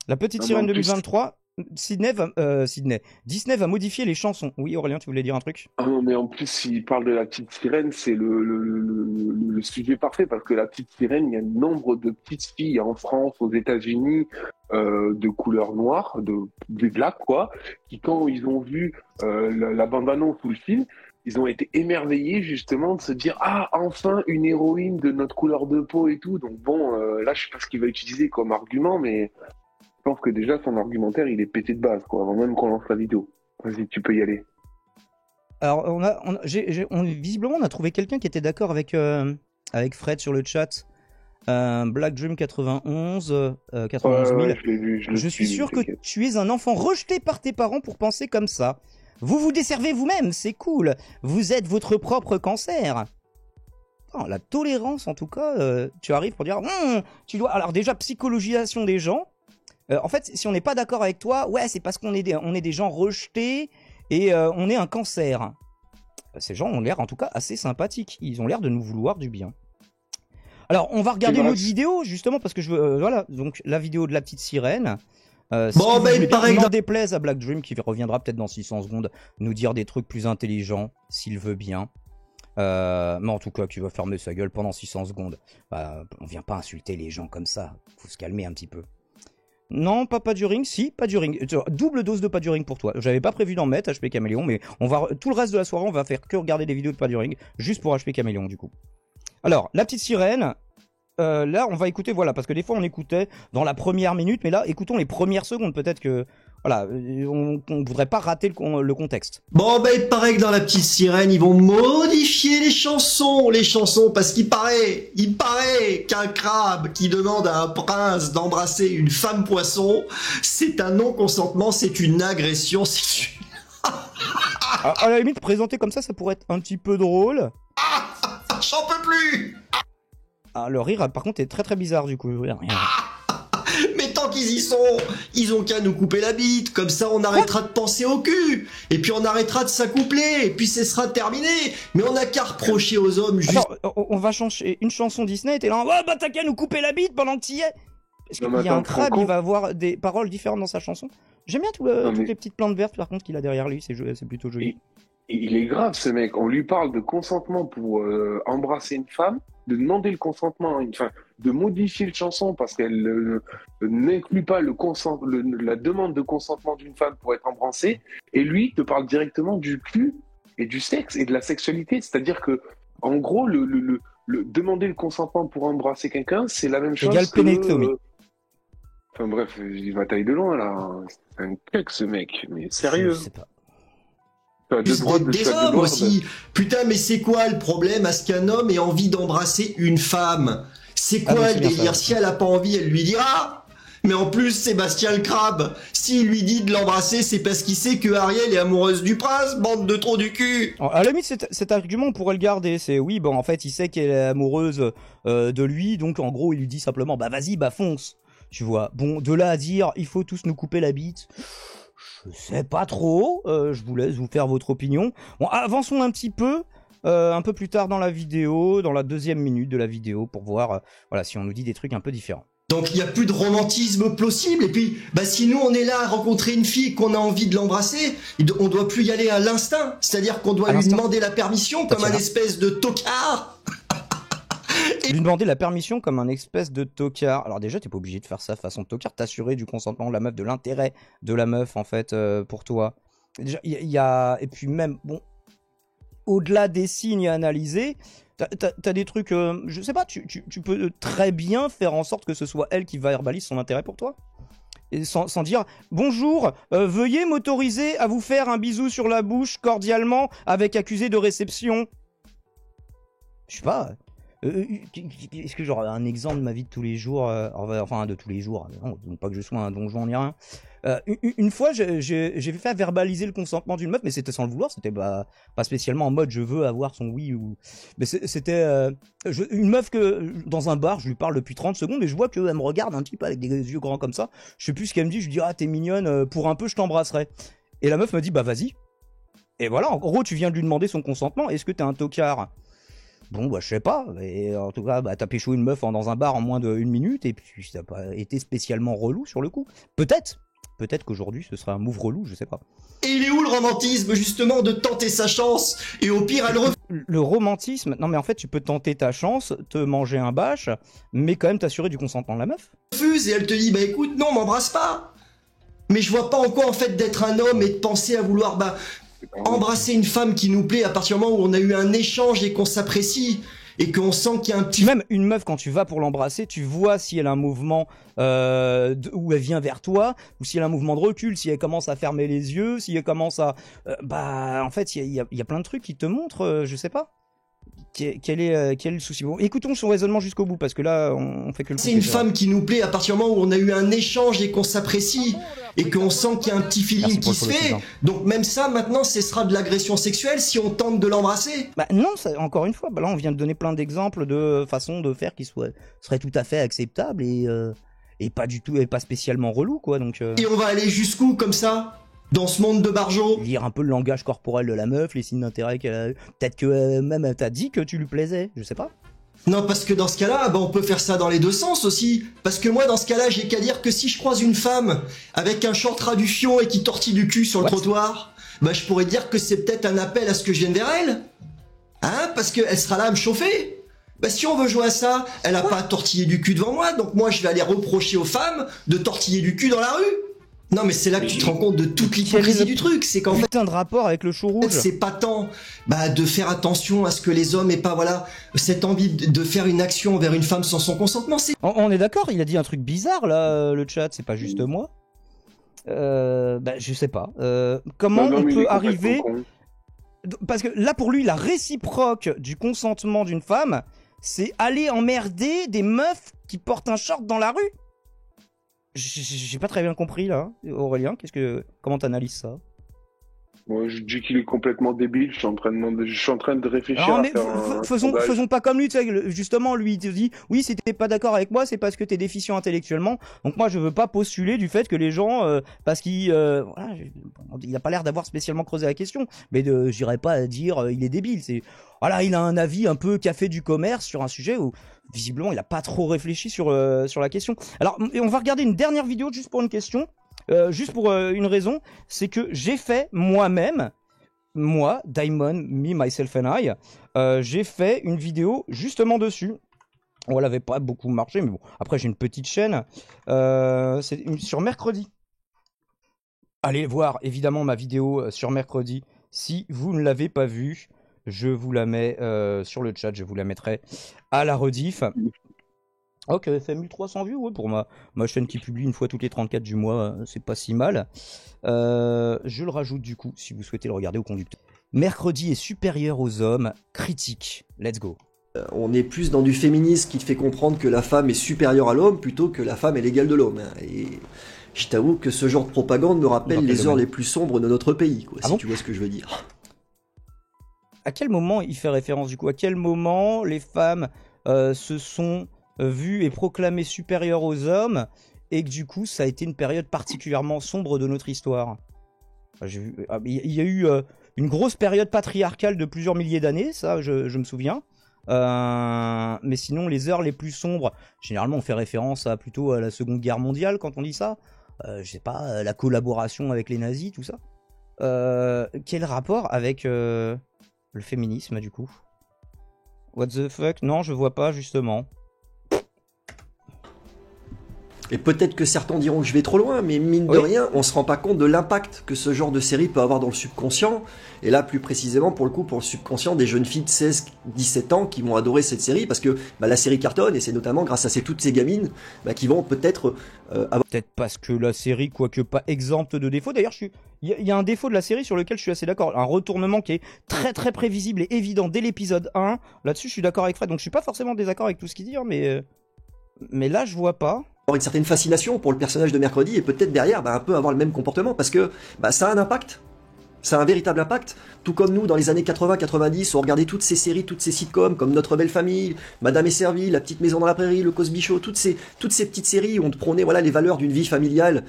La petite sirène 2023. Disney va modifier les chansons. Oui, Aurélien, tu voulais dire un truc? Ah non, mais en plus, s'il parle de la petite sirène, c'est le sujet parfait parce que la petite sirène, il y a un nombre de petites filles en France, aux États-Unis, de couleur noire, des blacks, quoi, qui, quand ils ont vu la bande-annonce ou le film, ils ont été émerveillés justement de se dire ah enfin une héroïne de notre couleur de peau et tout. Donc bon, là, je sais pas ce qu'il va utiliser comme argument, mais je pense que déjà son argumentaire il est pété de base quoi, avant même qu'on lance la vidéo. Vas-y, tu peux y aller. Alors visiblement on a trouvé quelqu'un qui était d'accord avec Fred sur le chat. Black Dream 91 000. Je suis sûr que tu es un enfant rejeté par tes parents pour penser comme ça. Vous vous desservez vous-même, c'est cool. Vous êtes votre propre cancer. Oh, la tolérance en tout cas, tu arrives pour dire tu dois. Alors déjà psychologisation des gens. En fait, si on n'est pas d'accord avec toi, ouais, c'est parce qu'on est des gens rejetés et on est un cancer. Ces gens ont l'air en tout cas assez sympathiques. Ils ont l'air de nous vouloir du bien. Alors, on va regarder une autre vidéo, justement, parce que je veux... voilà, donc la vidéo de la petite sirène. Il paraît que... n'en déplaise à Black Dream, qui reviendra peut-être dans 600 secondes, nous dire des trucs plus intelligents, s'il veut bien. Mais en tout cas, qui va fermer sa gueule pendant 600 secondes. On vient pas insulter les gens comme ça. Faut se calmer un petit peu. Non, pas Paduring, si, Paduring. Double dose de Paduring pour toi. J'avais pas prévu d'en mettre, HP Caméléon, mais tout le reste de la soirée, on va faire que regarder des vidéos de Paduring, juste pour HP Caméléon, du coup. Alors, la petite sirène, là, on va écouter, voilà, parce que des fois, on écoutait dans la première minute, mais là, écoutons les premières secondes, peut-être que, voilà, on voudrait pas rater le contexte. Bon, ben, il paraît que dans la petite sirène, ils vont modifier les chansons, parce qu'il paraît qu'un crabe qui demande à un prince d'embrasser une femme poisson, c'est un non-consentement, c'est une agression sexuelle. À la limite, présenté comme ça pourrait être un petit peu drôle. J'en peux plus. Ah, le rire, par contre, est très très bizarre, du coup. Mais tant qu'ils y sont, ils ont qu'à nous couper la bite, comme ça on arrêtera de penser au cul, et puis on arrêtera de s'accoupler, et puis ce sera terminé. Mais on n'a qu'à reprocher aux hommes juste... Attends, on va changer une chanson Disney, t'es là, ouais, bah t'as qu'à nous couper la bite pendant que t'y es. Parce qu'il y a un crabe, il va avoir des paroles différentes dans sa chanson. J'aime bien toutes les petites plantes vertes, par contre, qu'il a derrière lui, c'est plutôt joli. Il est grave, ce mec. On lui parle de consentement pour embrasser une femme, de demander le consentement à une femme, de modifier une chanson parce qu'elle n'inclut pas la demande de consentement d'une femme pour être embrassée. Et lui te parle directement du cul et du sexe et de la sexualité. C'est-à-dire que, en gros, le demander le consentement pour embrasser quelqu'un, c'est la même chose Égal que... pénéctomie. Enfin bref, il va taille de loin, là. C'est un cuck, ce mec. Mais sérieux. Je sais pas. Des hommes aussi. Putain, mais c'est quoi le problème à ce qu'un homme ait envie d'embrasser une femme? C'est quoi le délire? Si elle a pas envie, elle lui dira. Mais en plus, Sébastien le crabe, s'il lui dit de l'embrasser, c'est parce qu'il sait que Ariel est amoureuse du prince, bande de trous du cul. À la limite, cet argument, on pourrait le garder. C'est oui, bon, en fait, il sait qu'elle est amoureuse de lui, donc en gros, il lui dit simplement, bah vas-y, bah fonce. Tu vois. Bon, de là à dire, il faut tous nous couper la bite. Je sais pas trop, je vous laisse vous faire votre opinion. Bon, avançons un petit peu plus tard dans la vidéo, dans la deuxième minute de la vidéo, pour voir voilà, si on nous dit des trucs un peu différents. Donc il n'y a plus de romantisme possible, et puis bah, si nous on est là à rencontrer une fille qu'on a envie de l'embrasser, on doit plus y aller à l'instinct, c'est-à-dire qu'on doit lui demander la permission comme un espèce de tocard. Lui demander la permission comme un espèce de tocard. Alors déjà, t'es pas obligé de faire ça façon tocard, t'assurer du consentement de la meuf, de l'intérêt de la meuf en fait pour toi. Déjà, il y a et puis même bon, au-delà des signes à analyser, t'as des trucs, je sais pas, tu peux très bien faire en sorte que ce soit elle qui verbalise son intérêt pour toi. Et sans dire bonjour, veuillez m'autoriser à vous faire un bisou sur la bouche cordialement avec accusé de réception. Je sais pas. Est-ce que j'aurais un exemple de ma vie de tous les jours, enfin de tous les jours, non, pas que je sois un donjon ni rien. Une fois, j'ai fait verbaliser le consentement d'une meuf, mais c'était sans le vouloir, c'était pas spécialement en mode je veux avoir son oui ou. Mais c'était une meuf que dans un bar, je lui parle depuis 30 secondes et je vois qu'elle me regarde un petit peu avec des yeux grands comme ça. Je sais plus ce qu'elle me dit, je lui dis ah t'es mignonne, pour un peu je t'embrasserai. Et la meuf me dit bah vas-y. Et voilà, en gros tu viens de lui demander son consentement, est-ce que t'es un tocard? Bon, bah, je sais pas, mais en tout cas, bah, t'as pécho une meuf dans un bar en moins d'1 minute, et puis ça n'a pas été spécialement relou sur le coup. Peut-être qu'aujourd'hui, ce sera un move relou, je sais pas. Et il est où le romantisme, justement, de tenter sa chance, et au pire, elle refuse? Le romantisme, non mais en fait, tu peux tenter ta chance, te manger un bâche, mais quand même t'assurer du consentement de la meuf. Et elle te dit, bah écoute, non, m'embrasse pas. Mais je vois pas en quoi, en fait, d'être un homme et de penser à vouloir, bah... embrasser une femme qui nous plaît à partir du moment où on a eu un échange et qu'on s'apprécie et qu'on sent qu'il y a un petit... Même une meuf, quand tu vas pour l'embrasser, tu vois si elle a un mouvement où elle vient vers toi, ou si elle a un mouvement de recul, si elle commence à fermer les yeux, si elle commence à... bah, en fait, il y a plein de trucs qui te montrent, je sais pas. Quel est le souci? Bon, écoutons son raisonnement jusqu'au bout, parce que là, on fait que le... C'est une femme qui nous plaît à partir du moment où on a eu un échange et qu'on s'apprécie et qu'on sent qu'il y a un petit feeling qui se fait. Donc même ça, maintenant, ce sera de l'agression sexuelle si on tente de l'embrasser. Bah non, encore une fois, bah là, on vient de donner plein d'exemples de façons de faire qui seraient tout à fait acceptables et pas du tout, et pas spécialement relou, quoi. Donc, Et on va aller jusqu'où, comme ça? Dans ce monde de barjots? Lire un peu le langage corporel de la meuf, les signes d'intérêt qu'elle a eu. Peut-être que même elle t'a dit que tu lui plaisais, je sais pas. Non, parce que dans ce cas-là, bah, on peut faire ça dans les deux sens aussi. Parce que moi, dans ce cas-là, j'ai qu'à dire que si je croise une femme avec un short ras du fion et qui tortille du cul sur le trottoir, bah, je pourrais dire que c'est peut-être un appel à ce que je vienne vers elle. Hein? Parce qu'elle sera là à me chauffer. Bah, si on veut jouer à ça, elle a pas à tortiller du cul devant moi, donc moi, je vais aller reprocher aux femmes de tortiller du cul dans la rue. Non, mais c'est là que tu te rends compte de toute l'hypocrisie du truc. C'est qu'en fait, putain de rapport avec le chou rouge. c'est pas tant de faire attention à ce que les hommes aient pas cette envie de faire une action envers une femme sans son consentement. On est d'accord, il a dit un truc bizarre là, le chat, c'est pas juste moi. Je sais pas. Comment on peut arriver... Parce que là, pour lui, la réciproque du consentement d'une femme, c'est aller emmerder des meufs qui portent un short dans la rue. J'ai pas très bien compris là, Aurélien. Comment t'analyses ça? Moi, je dis qu'il est complètement débile. Je suis en train de réfléchir. Non, mais faisons pas comme lui. Tu sais, justement, lui, il te dit oui, si t'es pas d'accord avec moi, c'est parce que t'es déficient intellectuellement. Donc moi, je veux pas postuler du fait que les gens, parce qu'il, voilà, il a pas l'air d'avoir spécialement creusé la question. Mais j'irais pas dire il est débile. C'est voilà, il a un avis un peu café du commerce sur un sujet où visiblement il a pas trop réfléchi sur la question. Alors, on va regarder une dernière vidéo juste pour une question. Juste pour une raison, c'est que j'ai fait moi-même, Diamond, Me, Myself and I, j'ai fait une vidéo justement dessus. On l'avait pas beaucoup marché, mais bon, après j'ai une petite chaîne, c'est sur mercredi. Allez voir évidemment ma vidéo sur mercredi. Si vous ne l'avez pas vue, je vous la mets sur le chat, je vous la mettrai à la rediff. Ok, ça fait 1300 vues, ouais, pour ma chaîne qui publie une fois toutes les 34 du mois, c'est pas si mal. Je le rajoute du coup, si vous souhaitez le regarder au conducteur. Mercredi est supérieur aux hommes, critique, let's go. On est plus dans du féminisme qui te fait comprendre que la femme est supérieure à l'homme plutôt que la femme est l'égale de l'homme. Et je t'avoue que ce genre de propagande me rappelle les heures les plus sombres de notre pays, quoi, si tu vois ce que je veux dire. À quel moment il fait référence du coup? À quel moment les femmes se sont vues et proclamées supérieures aux hommes et que du coup ça a été une période particulièrement sombre de notre histoire? Il y a eu une grosse période patriarcale de plusieurs milliers d'années, ça je me souviens. Mais sinon les heures les plus sombres, généralement on fait référence plutôt à la Seconde Guerre mondiale quand on dit ça. Je sais pas, la collaboration avec les nazis, tout ça. Quel rapport avec le féminisme du coup? What the fuck? Non, je vois pas justement. Et peut-être que certains diront que je vais trop loin, mais mine de rien, on se rend pas compte de l'impact que ce genre de série peut avoir dans le subconscient. Et là, plus précisément, pour le subconscient des jeunes filles de 16-17 ans qui vont adorer cette série, parce que la série cartonne, et c'est notamment grâce à toutes ces gamines qui vont peut-être avoir... Peut-être parce que la série, quoique pas exempte de défauts, d'ailleurs, il y a un défaut de la série sur lequel je suis assez d'accord, un retournement qui est très très prévisible et évident dès l'épisode 1, là-dessus je suis d'accord avec Fred, donc je suis pas forcément désaccord avec tout ce qu'il dit, hein, mais là je vois pas... avoir une certaine fascination pour le personnage de Mercredi et peut-être derrière un peu avoir le même comportement parce que ça a un impact, ça a un véritable impact, tout comme nous dans les années 80-90 on regardait toutes ces séries, toutes ces sitcoms comme Notre Belle Famille, Madame est servie, La Petite Maison dans la Prairie, Le Cosby Show, toutes ces petites séries où on te prônait les valeurs d'une vie familiale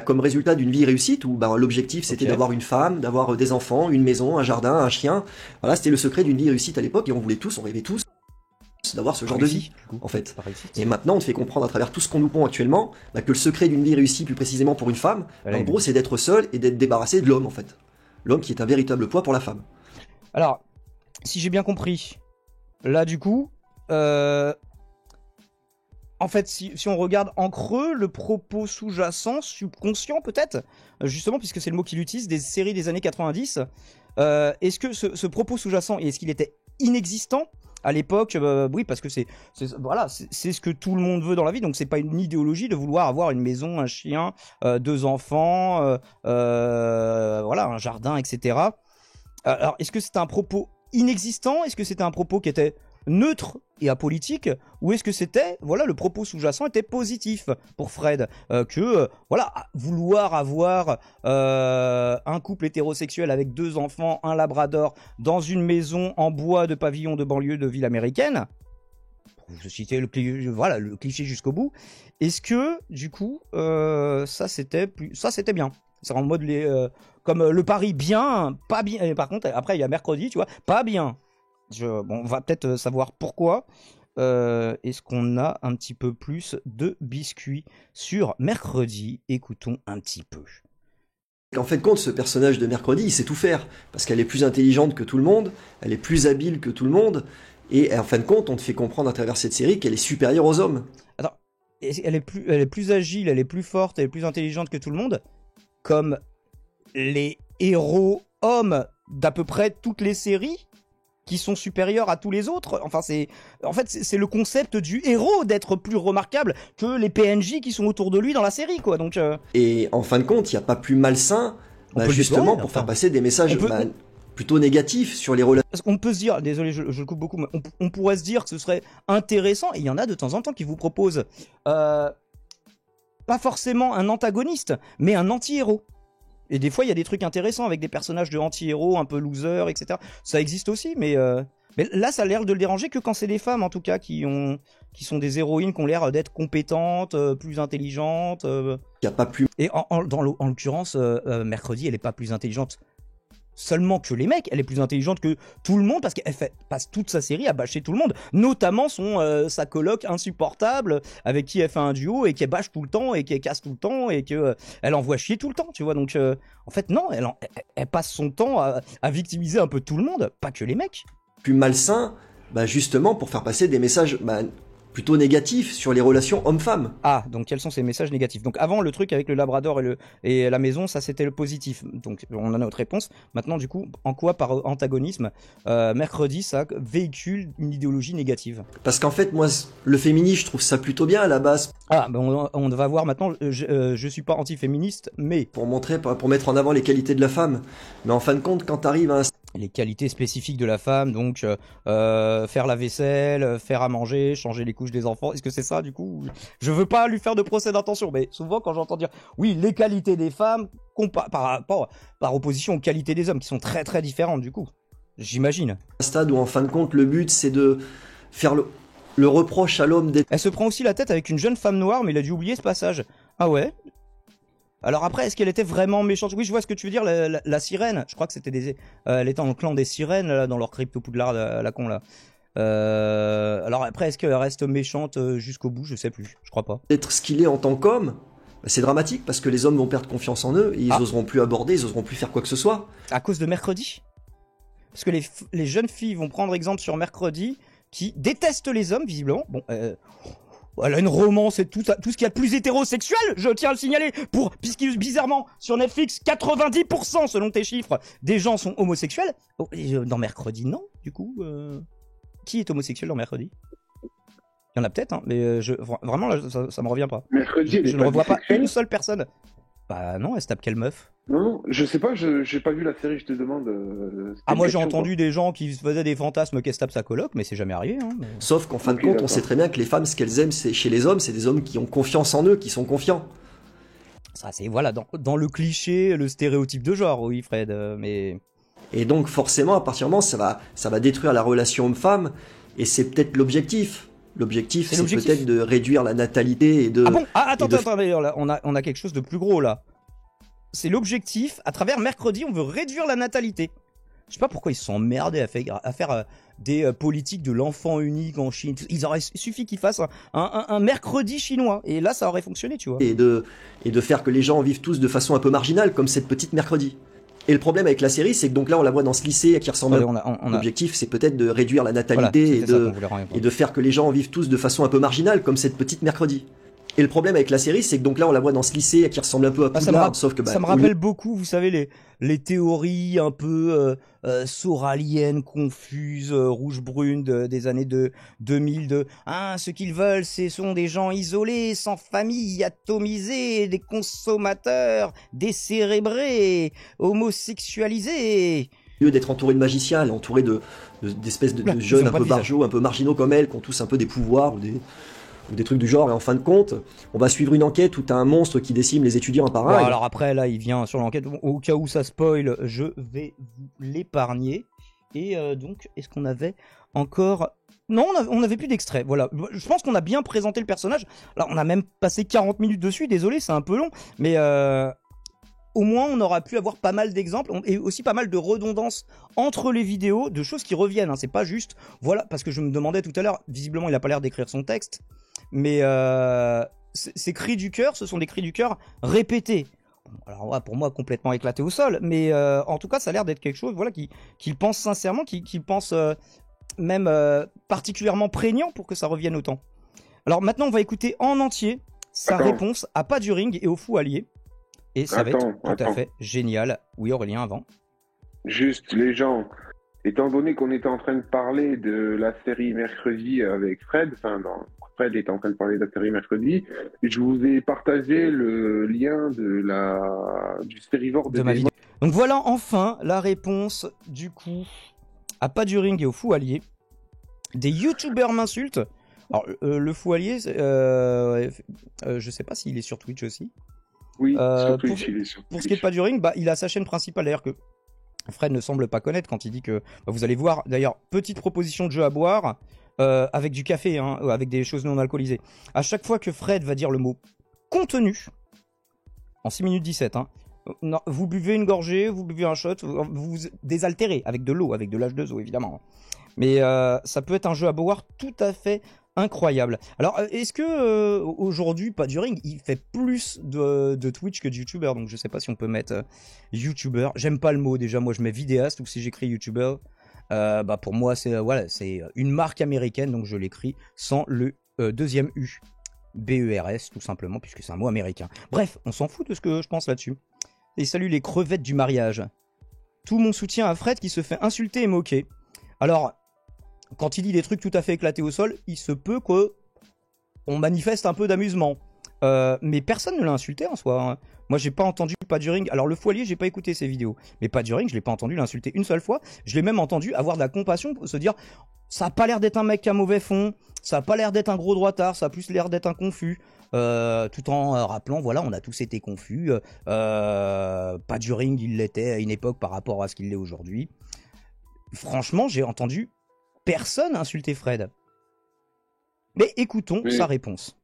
comme résultat d'une vie réussite où l'objectif c'était d'avoir une femme, d'avoir des enfants, une maison, un jardin, un chien, voilà, c'était le secret d'une vie réussite à l'époque et on rêvait tous d'avoir ce genre de vie, en fait. Et maintenant, on te fait comprendre à travers tout ce qu'on nous pond actuellement, que le secret d'une vie réussie, plus précisément pour une femme, en gros, c'est d'être seul et d'être débarrassé de l'homme, en fait. L'homme qui est un véritable poids pour la femme. Alors, si j'ai bien compris, là, du coup, en fait, si on regarde en creux, le propos sous-jacent, subconscient, peut-être, justement, puisque c'est le mot qu'il utilise, des séries des années 90, est-ce que ce propos sous-jacent, est-ce qu'il était inexistant à l'époque? Oui, parce que c'est ce que tout le monde veut dans la vie, donc c'est pas une idéologie de vouloir avoir une maison, un chien, 2 enfants, un jardin, etc. Alors, est-ce que c'était un propos inexistant? Est-ce que c'était un propos qui était neutre et apolitique, ou est-ce que c'était, le propos sous-jacent était positif pour Fred, vouloir avoir un couple hétérosexuel avec 2 enfants, un labrador, dans une maison en bois de pavillon de banlieue de ville américaine, pour vous citer le cliché jusqu'au bout, est-ce que, du coup, ça c'était bien? C'est en mode comme le pari bien, pas bien, et par contre, après il y a Mercredi, tu vois, pas bien. On va peut-être savoir pourquoi. Est-ce qu'on a un petit peu plus de biscuits sur Mercredi? Écoutons un petit peu. En fait, compte, ce personnage de Mercredi, il sait tout faire. Parce qu'elle est plus intelligente que tout le monde, elle est plus habile que tout le monde, et en fin de compte, on te fait comprendre à travers cette série qu'elle est supérieure aux hommes. Attends, elle est plus agile, elle est plus forte, elle est plus intelligente que tout le monde, comme les héros hommes d'à peu près toutes les séries qui sont supérieurs à tous les autres. Enfin, c'est le concept du héros d'être plus remarquable que les PNJ qui sont autour de lui dans la série, quoi. Donc, Et en fin de compte, il n'y a pas plus malsain, justement, pour faire passer des messages plutôt négatifs sur les relations. Parce qu'on peut se dire, désolé, je le coupe beaucoup, mais on pourrait se dire que ce serait intéressant, et il y en a de temps en temps qui vous proposent pas forcément un antagoniste, mais un anti-héros. Et des fois, il y a des trucs intéressants avec des personnages de anti-héros, un peu losers, etc. Ça existe aussi, mais là, ça a l'air de le déranger que quand c'est des femmes, en tout cas, qui sont des héroïnes, qui ont l'air d'être compétentes, plus intelligentes. Il n'y a pas plus... Et en l'occurrence, Mercredi, elle n'est pas plus intelligente seulement que les mecs, elle est plus intelligente que tout le monde parce qu'elle passe toute sa série à bâcher tout le monde, notamment sa coloc insupportable avec qui elle fait un duo et qui bâche tout le temps et qui casse tout le temps et que elle envoie chier tout le temps, tu vois. Donc en fait non, elle passe son temps à victimiser un peu tout le monde, pas que les mecs. Plus malsain, justement pour faire passer des messages plutôt négatifs sur les relations hommes-femmes. Ah, donc quels sont ces messages négatifs? Donc avant, le truc avec le labrador et la maison, ça c'était le positif. Donc on a notre réponse. Maintenant, du coup, en quoi par antagonisme, Mercredi, ça véhicule une idéologie négative? Parce qu'en fait, moi, le féminisme, je trouve ça plutôt bien à la base. Ah, on va voir maintenant, je suis pas anti-féministe, mais... Pour mettre en avant les qualités de la femme. Mais en fin de compte, quand t'arrives à un... Les qualités spécifiques de la femme, donc faire la vaisselle, faire à manger, changer les couches des enfants. Est-ce que c'est ça, du coup? Je veux pas lui faire de procès d'intention, mais souvent quand j'entends dire oui, les qualités des femmes par opposition aux qualités des hommes, qui sont très très différentes, du coup, j'imagine. Un stade où en fin de compte, le but c'est de faire le reproche à l'homme d'être... Elle se prend aussi la tête avec une jeune femme noire, mais il a dû oublier ce passage. Ah ouais? Alors après, est-ce qu'elle était vraiment méchante? Oui, je vois ce que tu veux dire, la sirène. Je crois que c'était elle était dans le clan des sirènes, là, dans leur crypto-poudlard la con, là. Alors après, est-ce qu'elle reste méchante jusqu'au bout? Je sais plus, je crois pas. Être ce qu'il est en tant qu'homme, c'est dramatique, parce que les hommes vont perdre confiance en eux, et ils oseront plus aborder, ils oseront plus faire quoi que ce soit. À cause de Mercredi? Parce que les jeunes filles vont prendre exemple sur Mercredi, qui déteste les hommes, visiblement. Bon, elle a une romance et tout ce qu'il y a de plus hétérosexuel, je tiens à le signaler, puisque bizarrement, sur Netflix, 90% selon tes chiffres, des gens sont homosexuels. Oh, dans Mercredi, non, du coup. Qui est homosexuel dans Mercredi? Il y en a peut-être, hein, mais vraiment, là, ça me revient pas. Mercredi, je ne revois pas une seule personne. Bah non, elle se tape quelle meuf? Non, je sais pas, j'ai pas vu la série, je te demande. Moi j'ai entendu des gens qui se faisaient des fantasmes qu'elle se tape sa coloc, mais c'est jamais arrivé. Hein, mais... Sauf qu'en fin de compte, on sait très bien que les femmes, ce qu'elles aiment chez les hommes, c'est des hommes qui ont confiance en eux, qui sont confiants. Ça c'est, voilà, dans le cliché, le stéréotype de genre, oui Fred, mais... Et donc forcément, à partir du moment, ça va détruire la relation homme-femme, et c'est peut-être l'objectif. L'objectif, c'est peut-être de réduire la natalité et de... Ah bon? Attends, là, on a quelque chose de plus gros, là. C'est l'objectif, à travers Mercredi, on veut réduire la natalité. Je sais pas pourquoi ils se sont emmerdés à faire des politiques de l'enfant unique en Chine. Il aurait suffi qu'ils fassent un Mercredi chinois, et là, ça aurait fonctionné, tu vois. Et de faire que les gens vivent tous de façon un peu marginale, comme cette petite Mercredi. Et le problème avec la série, c'est que donc là, on la voit dans ce lycée qui ressemble L'objectif, c'est peut-être de réduire la natalité et de faire que les gens vivent tous de façon un peu marginale, comme cette petite Mercredi. Et le problème avec la série, c'est que donc là, on la voit dans ce lycée qui ressemble un peu à Poudlard, sauf que... ça me rappelle beaucoup, vous savez, les théories un peu soraliennes, confuses, rouge-brune des années 2000, ce qu'ils veulent, ce sont des gens isolés, sans famille, atomisés, des consommateurs, décérébrés, homosexualisés. Au lieu d'être entouré de magiciens, elle est entourée d'espèces de jeunes un peu barjots, un peu marginaux comme elle, qui ont tous un peu des pouvoirs ou des trucs du genre, et en fin de compte, on va suivre une enquête où t'as un monstre qui décime les étudiants un par un. Alors après, là, il vient sur l'enquête. Au cas où ça spoil, je vais vous l'épargner. Et donc, est-ce qu'on avait encore... Non, on n'avait plus d'extrait. Voilà. Je pense qu'on a bien présenté le personnage. Là, on a même passé 40 minutes dessus. Désolé, c'est un peu long. Mais au moins, on aura pu avoir pas mal d'exemples et aussi pas mal de redondances entre les vidéos, de choses qui reviennent. Hein. C'est pas juste... Voilà, parce que je me demandais tout à l'heure, visiblement, il a pas l'air d'écrire son texte. Mais ces cris du cœur, ce sont des cris du cœur répétés. Alors ouais, pour moi, complètement éclaté au sol. Mais en tout cas, ça a l'air d'être quelque chose voilà, qu'il pense sincèrement, qu'il pense même particulièrement prégnant pour que ça revienne autant. Alors maintenant, on va écouter en entier sa réponse à Pas du Ring et au Fou Allié. Et ça va être tout à Attends. fait génial. Oui, Aurélien, avant. Juste, les gens, étant donné qu'on était en train de parler de la série Mercredi avec Fred, Fred était en train de parler de la série Mercredi, je vous ai partagé le lien du Stérivore de De ma Daemon. vidéo. Donc voilà enfin la réponse du coup à Pas du Ring et au Fou Allié. Des youtubeurs m'insultent. Alors le Fou Allié, je sais pas s'il est sur Twitch aussi. Oui, sur Pour, Twitch, il est sur pour ce qui est de Pas du Ring, bah, il a sa chaîne principale d'ailleurs que Fred ne semble pas connaître quand il dit que bah, vous allez voir d'ailleurs petite proposition de jeu à boire avec du café, hein, avec des choses non alcoolisées. À chaque fois que Fred va dire le mot contenu en 6 minutes 17, hein, non, vous buvez une gorgée, vous buvez un shot, vous vous désaltérez avec de l'eau, avec de l'H2O évidemment. Mais ça peut être un jeu à boire tout à fait incroyable. Alors, est-ce que aujourd'hui, Pas du Ring, il fait plus de Twitch que de YouTuber? Donc, je sais pas si on peut mettre YouTuber. J'aime pas le mot déjà. Moi, je mets vidéaste ou si j'écris YouTuber, bah pour moi, c'est voilà, c'est une marque américaine, donc je l'écris sans le deuxième U. BERS, tout simplement, puisque c'est un mot américain. Bref, on s'en fout de ce que je pense là-dessus. Et salut les crevettes du mariage. Tout mon soutien à Fred qui se fait insulter et moquer. Alors, quand il dit des trucs tout à fait éclatés au sol, il se peut que on manifeste un peu d'amusement. Mais personne ne l'a insulté en soi. Hein. Moi, j'ai pas entendu Pas du Ring. Alors, le Foilier, j'ai pas écouté ses vidéos. Mais Pas du Ring, je l'ai pas entendu l'insulter une seule fois. Je l'ai même entendu avoir de la compassion pour se dire ça a pas l'air d'être un mec qui a mauvais fond. Ça a pas l'air d'être un gros droitard. Ça a plus l'air d'être un confus. Tout en rappelant, voilà, on a tous été confus. Pas du Ring, il l'était à une époque par rapport à ce qu'il l'est aujourd'hui. Franchement, j'ai entendu personne insulter Fred. Mais écoutons sa réponse.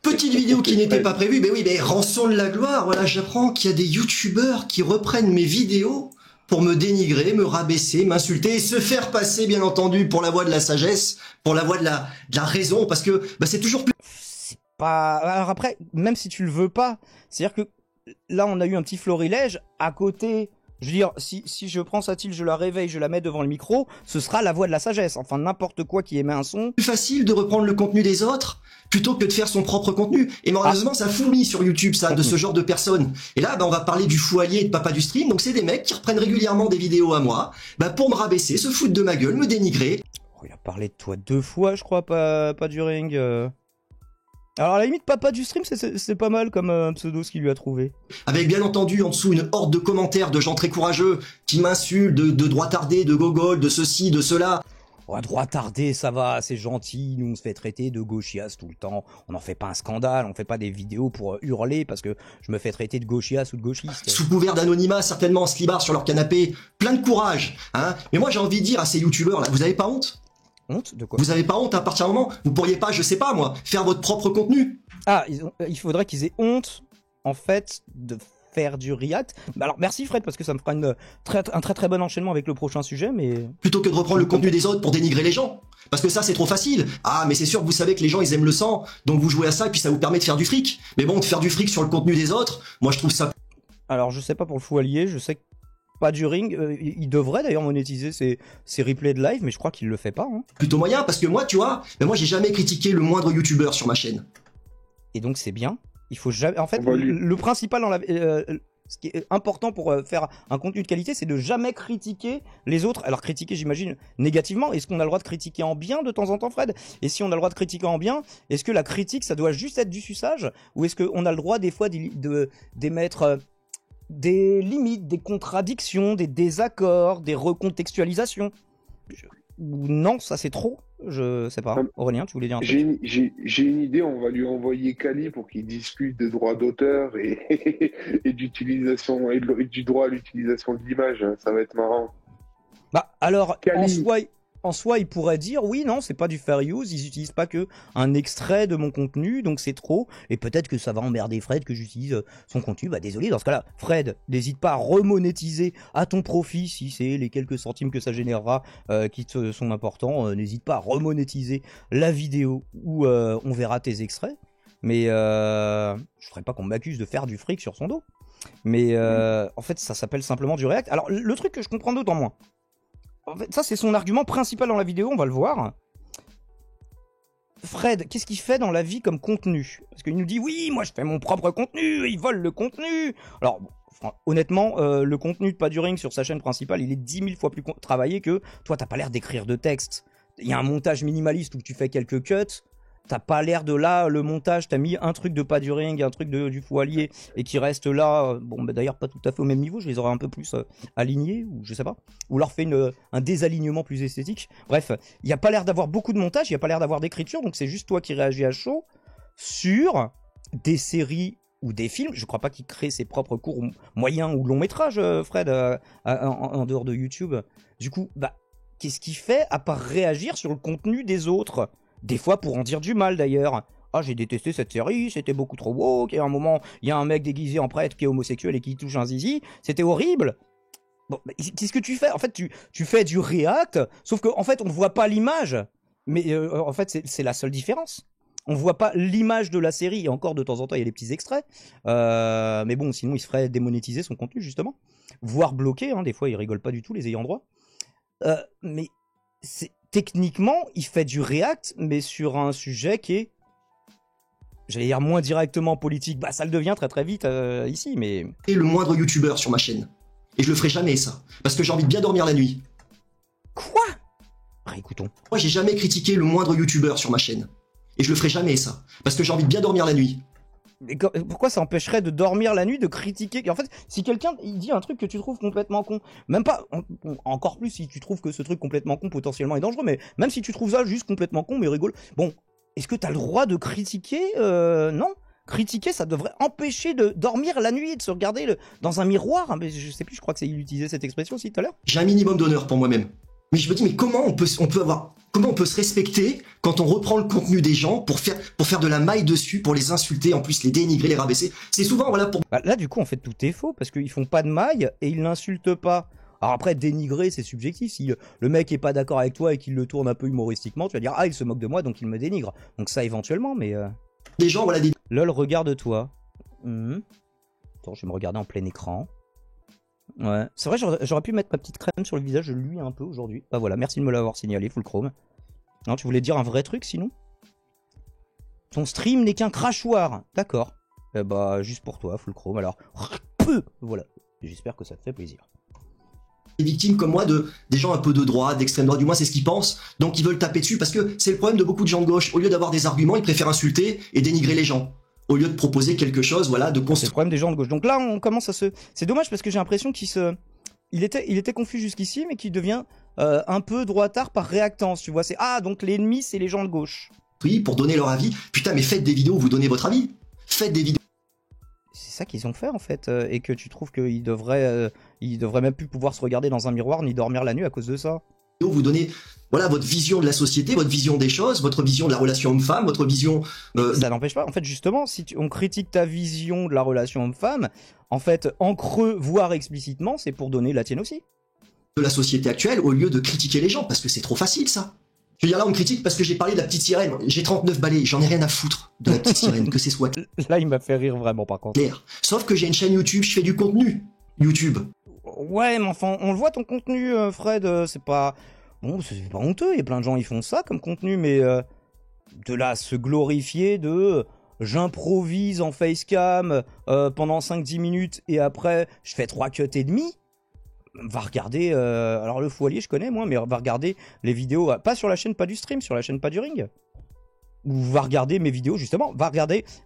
Petite vidéo qui n'était pas prévue, mais oui, mais rançon de la gloire, voilà, j'apprends qu'il y a des youtubeurs qui reprennent mes vidéos pour me dénigrer, me rabaisser, m'insulter et se faire passer, bien entendu, pour la voie de la sagesse, pour la voie de la raison, parce que bah, c'est toujours plus... C'est pas... Alors après, même si tu le veux pas, c'est-à-dire que là, on a eu un petit florilège à côté... Je veux dire, si je prends Satil, je la réveille, je la mets devant le micro, ce sera la voix de la sagesse. Enfin, n'importe quoi qui émet un son. Plus facile de reprendre le contenu des autres plutôt que de faire son propre contenu. Et malheureusement, ça fourmille sur YouTube, ça, de ce genre de personnes. Et là, bah, on va parler du Fou Allié et de Papa du Stream. Donc, c'est des mecs qui reprennent régulièrement des vidéos à moi, bah, pour me rabaisser, se foutre de ma gueule, me dénigrer. Oh, il a parlé de toi 2 fois, je crois, pas du Ring. Alors à la limite, Papa du Stream, c'est pas mal comme pseudo ce qu'il lui a trouvé. Avec bien entendu en dessous une horde de commentaires de gens très courageux qui m'insultent, de droitardés, de gogol, de ceci, de cela. Oh, droitardé, ça va, c'est gentil, nous on se fait traiter de gauchias tout le temps, on n'en fait pas un scandale, on fait pas des vidéos pour hurler parce que je me fais traiter de gauchias ou de gauchiste. Sous couvert d'anonymat, certainement en slibard sur leur canapé, plein de courage, hein. Mais moi j'ai envie de dire à ces youtubeurs là, vous avez pas honte ? Honte de quoi? Vous avez pas honte à partir d'un moment, vous pourriez pas, je sais pas moi, faire votre propre contenu. Ah, il faudrait qu'ils aient honte, en fait, de faire du react. Alors merci Fred, parce que ça me fera un très très bon enchaînement avec le prochain sujet, mais... Plutôt que de reprendre le contenu des autres pour dénigrer les gens. Parce que ça c'est trop facile. Ah mais c'est sûr que vous savez que les gens ils aiment le sang, donc vous jouez à ça et puis ça vous permet de faire du fric. Mais bon, de faire du fric sur le contenu des autres, moi je trouve ça... Alors je sais pas pour le Fou Allié, je sais que Pas du Ring, il devrait d'ailleurs monétiser ses replays de live, mais je crois qu'il le fait pas. Hein. Plutôt moyen, parce que moi, tu vois, mais moi j'ai jamais critiqué le moindre youtubeur sur ma chaîne. Et donc c'est bien. Il faut jamais. En fait, le principal dans ce qui est important pour faire un contenu de qualité, c'est de jamais critiquer les autres. Alors critiquer, j'imagine, négativement. Est-ce qu'on a le droit de critiquer en bien de temps en temps, Fred? Et si on a le droit de critiquer en bien, est-ce que la critique, ça doit juste être du suçage? Ou est-ce qu'on a le droit des fois d'émettre des limites, des contradictions, des désaccords, des recontextualisations? Ou non, ça c'est trop? Je sais pas. Aurélien, tu voulais dire un truc? J'ai une idée, on va lui envoyer Kali pour qu'il discute de droits d'auteur et d'utilisation et du droit à l'utilisation de l'image. Ça va être marrant. Bah alors, Kali. en soi, il pourrait dire oui, non, c'est pas du fair use, ils utilisent pas que un extrait de mon contenu, donc c'est trop, et peut-être que ça va emmerder Fred que j'utilise son contenu. Bah désolé, dans ce cas-là, Fred, n'hésite pas à remonétiser à ton profit, si c'est les quelques centimes que ça générera qui te sont importants, n'hésite pas à remonétiser la vidéo où on verra tes extraits, mais je ferai pas qu'on m'accuse de faire du fric sur son dos. Mais en fait, ça s'appelle simplement du react. Alors, le truc que je comprends d'autant moins, en fait, ça c'est son argument principal dans la vidéo, on va le voir. Fred, qu'est-ce qu'il fait dans la vie comme contenu? Parce qu'il nous dit, oui, moi je fais mon propre contenu, ils volent le contenu. Alors, honnêtement, le contenu de Pas du Ring sur sa chaîne principale, il est 10 000 fois plus travaillé que toi, t'as pas l'air d'écrire de texte. Il y a un montage minimaliste où tu fais quelques cuts. T'as pas l'air de là, le montage, t'as mis un truc de Pas du Ring, un truc du Fou Allié, et qui reste là, bon, bah, d'ailleurs pas tout à fait au même niveau, je les aurais un peu plus alignés, ou je sais pas, ou leur fait un désalignement plus esthétique. Bref, il y a pas l'air d'avoir beaucoup de montage, il y a pas l'air d'avoir d'écriture, donc c'est juste toi qui réagis à chaud sur des séries ou des films. Je crois pas qu'il crée ses propres courts moyens ou longs métrages, Fred, en dehors de YouTube. Du coup, bah, qu'est-ce qu'il fait à part réagir sur le contenu des autres? Des fois pour en dire du mal d'ailleurs. Ah, j'ai détesté cette série, c'était beaucoup trop woke, et à un moment, il y a un mec déguisé en prêtre qui est homosexuel et qui touche un zizi, c'était horrible. Bon, qu'est-ce que tu fais? En fait, tu fais du react, sauf qu'en fait, on ne voit pas l'image. Mais en fait, c'est la seule différence. On voit pas l'image de la série, et encore de temps en temps, il y a des petits extraits. Mais bon, sinon, il se ferait démonétiser son contenu, justement. Voire bloquer, hein, des fois, ils rigolent pas du tout, les ayants droit. Mais techniquement, il fait du react, mais sur un sujet qui est, j'allais dire, moins directement politique. Bah, ça le devient très très vite ici, mais... Et le moindre youtubeur sur ma chaîne. Et je le ferai jamais, ça. Parce que j'ai envie de bien dormir la nuit. Quoi? Écoutons. Moi, j'ai jamais critiqué le moindre youtubeur sur ma chaîne. Et je le ferai jamais, ça. Parce que j'ai envie de bien dormir la nuit. Mais pourquoi ça empêcherait de dormir la nuit, de critiquer? En fait, si quelqu'un il dit un truc que tu trouves complètement con, même pas, encore plus si tu trouves que ce truc complètement con potentiellement est dangereux, mais même si tu trouves ça juste complètement con mais rigolo, bon, est-ce que t'as le droit de critiquer? Non. Critiquer, ça devrait empêcher de dormir la nuit et de se regarder dans un miroir. Mais je sais plus, je crois que il utilisait cette expression aussi tout à l'heure. J'ai un minimum d'honneur pour moi-même. Mais je me dis, mais comment on peut se respecter quand on reprend le contenu des gens pour faire de la maille dessus, pour les insulter, en plus les dénigrer, les rabaisser. C'est souvent, voilà, pour... Bah, là, du coup, en fait, tout est faux, parce qu'ils font pas de maille et ils l'insultent pas. Alors après, dénigrer, c'est subjectif. Si le mec est pas d'accord avec toi et qu'il le tourne un peu humoristiquement, tu vas dire, ah, il se moque de moi, donc il me dénigre. Donc ça, éventuellement, mais... Des gens, voilà, des... LOL, regarde-toi. Attends, je vais me regarder en plein écran. Ouais, c'est vrai, j'aurais pu mettre ma petite crème sur le visage, je luis un peu aujourd'hui. Bah voilà, merci de me l'avoir signalé, full chrome. Non, tu voulais dire un vrai truc sinon? Ton stream n'est qu'un crachoir. D'accord. Bah, juste pour toi, full chrome, alors. Voilà. J'espère que ça te fait plaisir. Des victimes comme moi des gens un peu de droite, d'extrême droite, du moins c'est ce qu'ils pensent, donc ils veulent taper dessus parce que c'est le problème de beaucoup de gens de gauche. Au lieu d'avoir des arguments, ils préfèrent insulter et dénigrer les gens. Au lieu de proposer quelque chose, voilà, de construire. C'est le problème des gens de gauche. Donc là, on commence à se... C'est dommage parce que j'ai l'impression il était confus jusqu'ici, mais qu'il devient un peu droitard par réactance, tu vois. C'est, ah, donc l'ennemi, c'est les gens de gauche. Oui, pour donner leur avis. Putain, mais faites des vidéos où vous donnez votre avis. Faites des vidéos. C'est ça qu'ils ont fait, en fait. Et que tu trouves qu'ils devraient même plus pouvoir se regarder dans un miroir ni dormir la nuit à cause de ça. Vous donnez, voilà, votre vision de la société, votre vision des choses, votre vision de la relation homme-femme, votre vision... Ça n'empêche pas. En fait, justement, si on critique ta vision de la relation homme-femme, en fait, en creux, voire explicitement, c'est pour donner la tienne aussi. De la société actuelle, au lieu de critiquer les gens, parce que c'est trop facile, ça. Je veux dire, là, on me critique parce que j'ai parlé de la petite sirène. J'ai 39 balais, j'en ai rien à foutre de la petite sirène, que c'est soit... Là, il m'a fait rire vraiment, par contre. Clair. Sauf que j'ai une chaîne YouTube, je fais du contenu. YouTube. Ouais, mais enfin, on le voit ton contenu, Fred, c'est pas... Bon, c'est pas honteux, il y a plein de gens qui font ça comme contenu, mais de là, se glorifier de... J'improvise en facecam pendant 5-10 minutes et après, je fais 3 cuts et demi. Va regarder, alors le Fou Allié, je connais, moi, mais va regarder les vidéos, pas sur la chaîne Pas du Stream, sur la chaîne Pas du Ring. Ou va regarder mes vidéos, justement,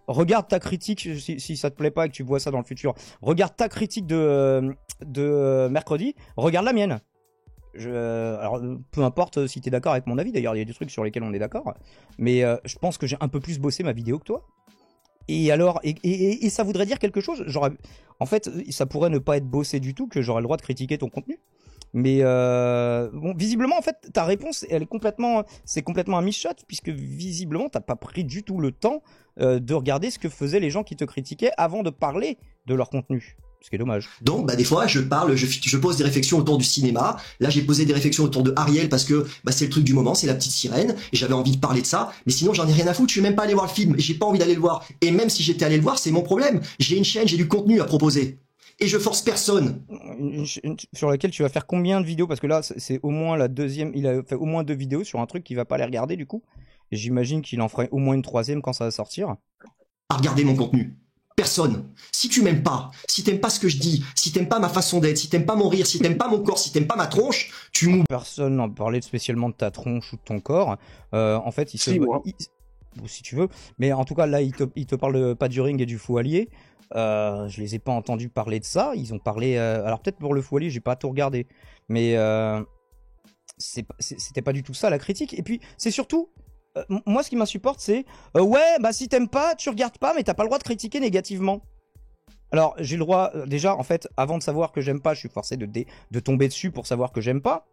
regarde ta critique, si ça te plaît pas et que tu vois ça dans le futur, regarde ta critique de mercredi, regarde la mienne. Alors, peu importe si t'es d'accord avec mon avis, d'ailleurs, il y a des trucs sur lesquels on est d'accord, mais je pense que j'ai un peu plus bossé ma vidéo que toi. Et alors, et ça voudrait dire quelque chose. En fait, ça pourrait ne pas être bossé du tout, que j'aurais le droit de critiquer ton contenu. Mais bon, visiblement, en fait, ta réponse, c'est complètement un miss-shot, puisque visiblement, t'as pas pris du tout le temps de regarder ce que faisaient les gens qui te critiquaient avant de parler de leur contenu. Ce qui est dommage. Donc, bah, des fois, je pose des réflexions autour du cinéma. Là, j'ai posé des réflexions autour de Ariel parce que, bah, c'est le truc du moment, c'est la petite sirène. Et j'avais envie de parler de ça. Mais sinon, j'en ai rien à foutre. Je suis même pas allé voir le film. Et j'ai pas envie d'aller le voir. Et même si j'étais allé le voir, c'est mon problème. J'ai une chaîne, j'ai du contenu à proposer. Et je force personne. Sur laquelle tu vas faire combien de vidéos? Parce que là, c'est au moins la deuxième. Il a fait au moins 2 vidéos sur un truc qui va pas les regarder, du coup. et j'imagine qu'il en ferait au moins une troisième quand ça va sortir. À regarder mon contenu. Personne. Si tu m'aimes pas, si t'aimes pas ce que je dis, si t'aimes pas ma façon d'être, si t'aimes pas mon rire, si t'aimes pas mon corps, si t'aimes pas ma tronche, tu m'oublies. Personne n'en parlait spécialement de ta tronche ou de ton corps. En fait, si tu veux. Mais en tout cas, là, il te parle pas du ring et du fou allié. Je les ai pas entendus parler de ça. Ils ont parlé. Alors peut-être pour le fou allié, j'ai pas tout regardé. Mais c'était pas du tout ça la critique. Et puis c'est surtout. Moi, ce qui m'insupporte, c'est ouais, bah si t'aimes pas, tu regardes pas, mais t'as pas le droit de critiquer négativement. Alors, j'ai le droit, déjà, en fait, avant de savoir que j'aime pas, je suis forcé de tomber dessus pour savoir que j'aime pas.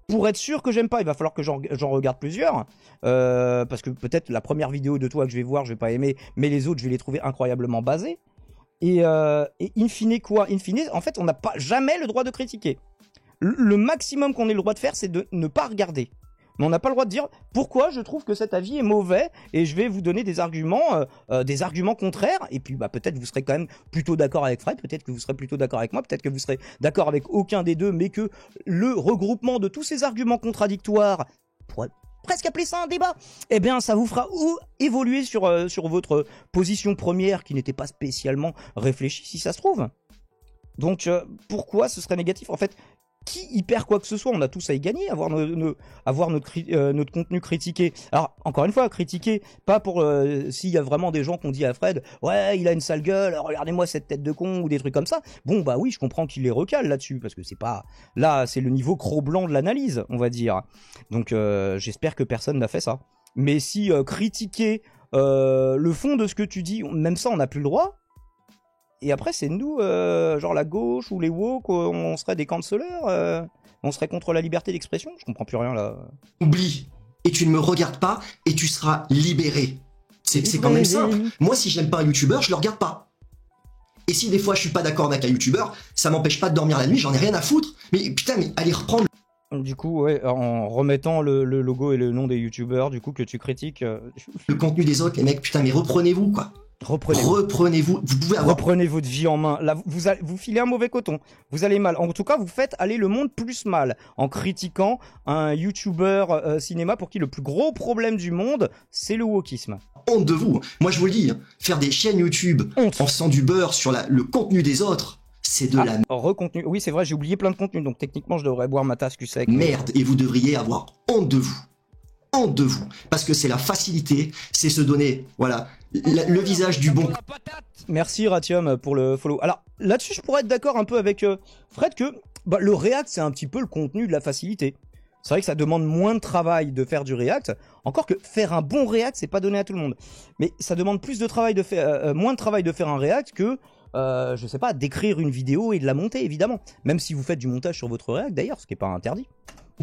Pour être sûr que j'aime pas, il va falloir que j'en regarde plusieurs. Parce que peut-être la première vidéo de toi que je vais voir, je vais pas aimer, mais les autres, je vais les trouver incroyablement basés. Et in fine, quoi? In fine, en fait, on n'a pas jamais le droit de critiquer. Le maximum qu'on ait le droit de faire, c'est de ne pas regarder. Mais on n'a pas le droit de dire pourquoi je trouve que cet avis est mauvais et je vais vous donner des arguments contraires. Et puis bah, peut-être vous serez quand même plutôt d'accord avec Fred, peut-être que vous serez plutôt d'accord avec moi, peut-être que vous serez d'accord avec aucun des deux, mais que le regroupement de tous ces arguments contradictoires, on pourrait presque appeler ça un débat, eh bien ça vous fera évoluer sur votre position première qui n'était pas spécialement réfléchie si ça se trouve. Donc pourquoi ce serait négatif? En fait, qui y perd quoi que ce soit? On a tous à y gagner, avoir notre contenu critiqué. Alors, encore une fois, critiquer, pas pour s'il y a vraiment des gens qui ont dit à Fred « Ouais, il a une sale gueule, regardez-moi cette tête de con » ou des trucs comme ça. Bon, bah oui, je comprends qu'il les recale là-dessus, parce que c'est pas... Là, c'est le niveau cro-blanc de l'analyse, on va dire. Donc, j'espère que personne n'a fait ça. Mais si critiquer le fond de ce que tu dis, même ça, on n'a plus le droit. Et après, c'est nous, genre la gauche ou les woke, on serait des canceleurs, on serait contre la liberté d'expression. Je comprends plus rien là. Oublie. Et tu ne me regardes pas et tu seras libéré. C'est quand même simple. Moi, si j'aime pas un youtubeur, je le regarde pas. Et si des fois je suis pas d'accord avec un youtubeur, ça m'empêche pas de dormir la nuit, j'en ai rien à foutre. Mais putain, mais allez reprendre. Du coup, ouais, en remettant le logo et le nom des youtubeurs, du coup, que tu critiques. Le contenu des autres, les mecs, putain, mais reprenez-vous, quoi. Reprenez-vous. Vous pouvez avoir... Reprenez votre vie en main. Là, vous filez un mauvais coton. Vous allez mal. En tout cas, vous faites aller le monde plus mal en critiquant un youtubeur cinéma pour qui le plus gros problème du monde, c'est le wokisme. Honte de vous. Moi, je vous le dis, faire des chaînes YouTube en faisant du beurre sur le contenu des autres, c'est de la recontenu. Oui, c'est vrai, j'ai oublié plein de contenu, donc techniquement, je devrais boire ma tasse cul sec. Merde, et vous devriez avoir honte de vous. Honte de vous. Parce que c'est la facilité, c'est se donner, voilà, le visage du bon. Merci Ratium pour le follow. Alors, là-dessus, je pourrais être d'accord un peu avec Fred que bah, le React, c'est un petit peu le contenu de la facilité. C'est vrai que ça demande moins de travail de faire du React. Encore que faire un bon React, c'est pas donné à tout le monde. Mais ça demande plus de travail moins de travail de faire un React que, je sais pas, d'écrire une vidéo et de la monter, évidemment. Même si vous faites du montage sur votre React, d'ailleurs, ce qui est pas interdit.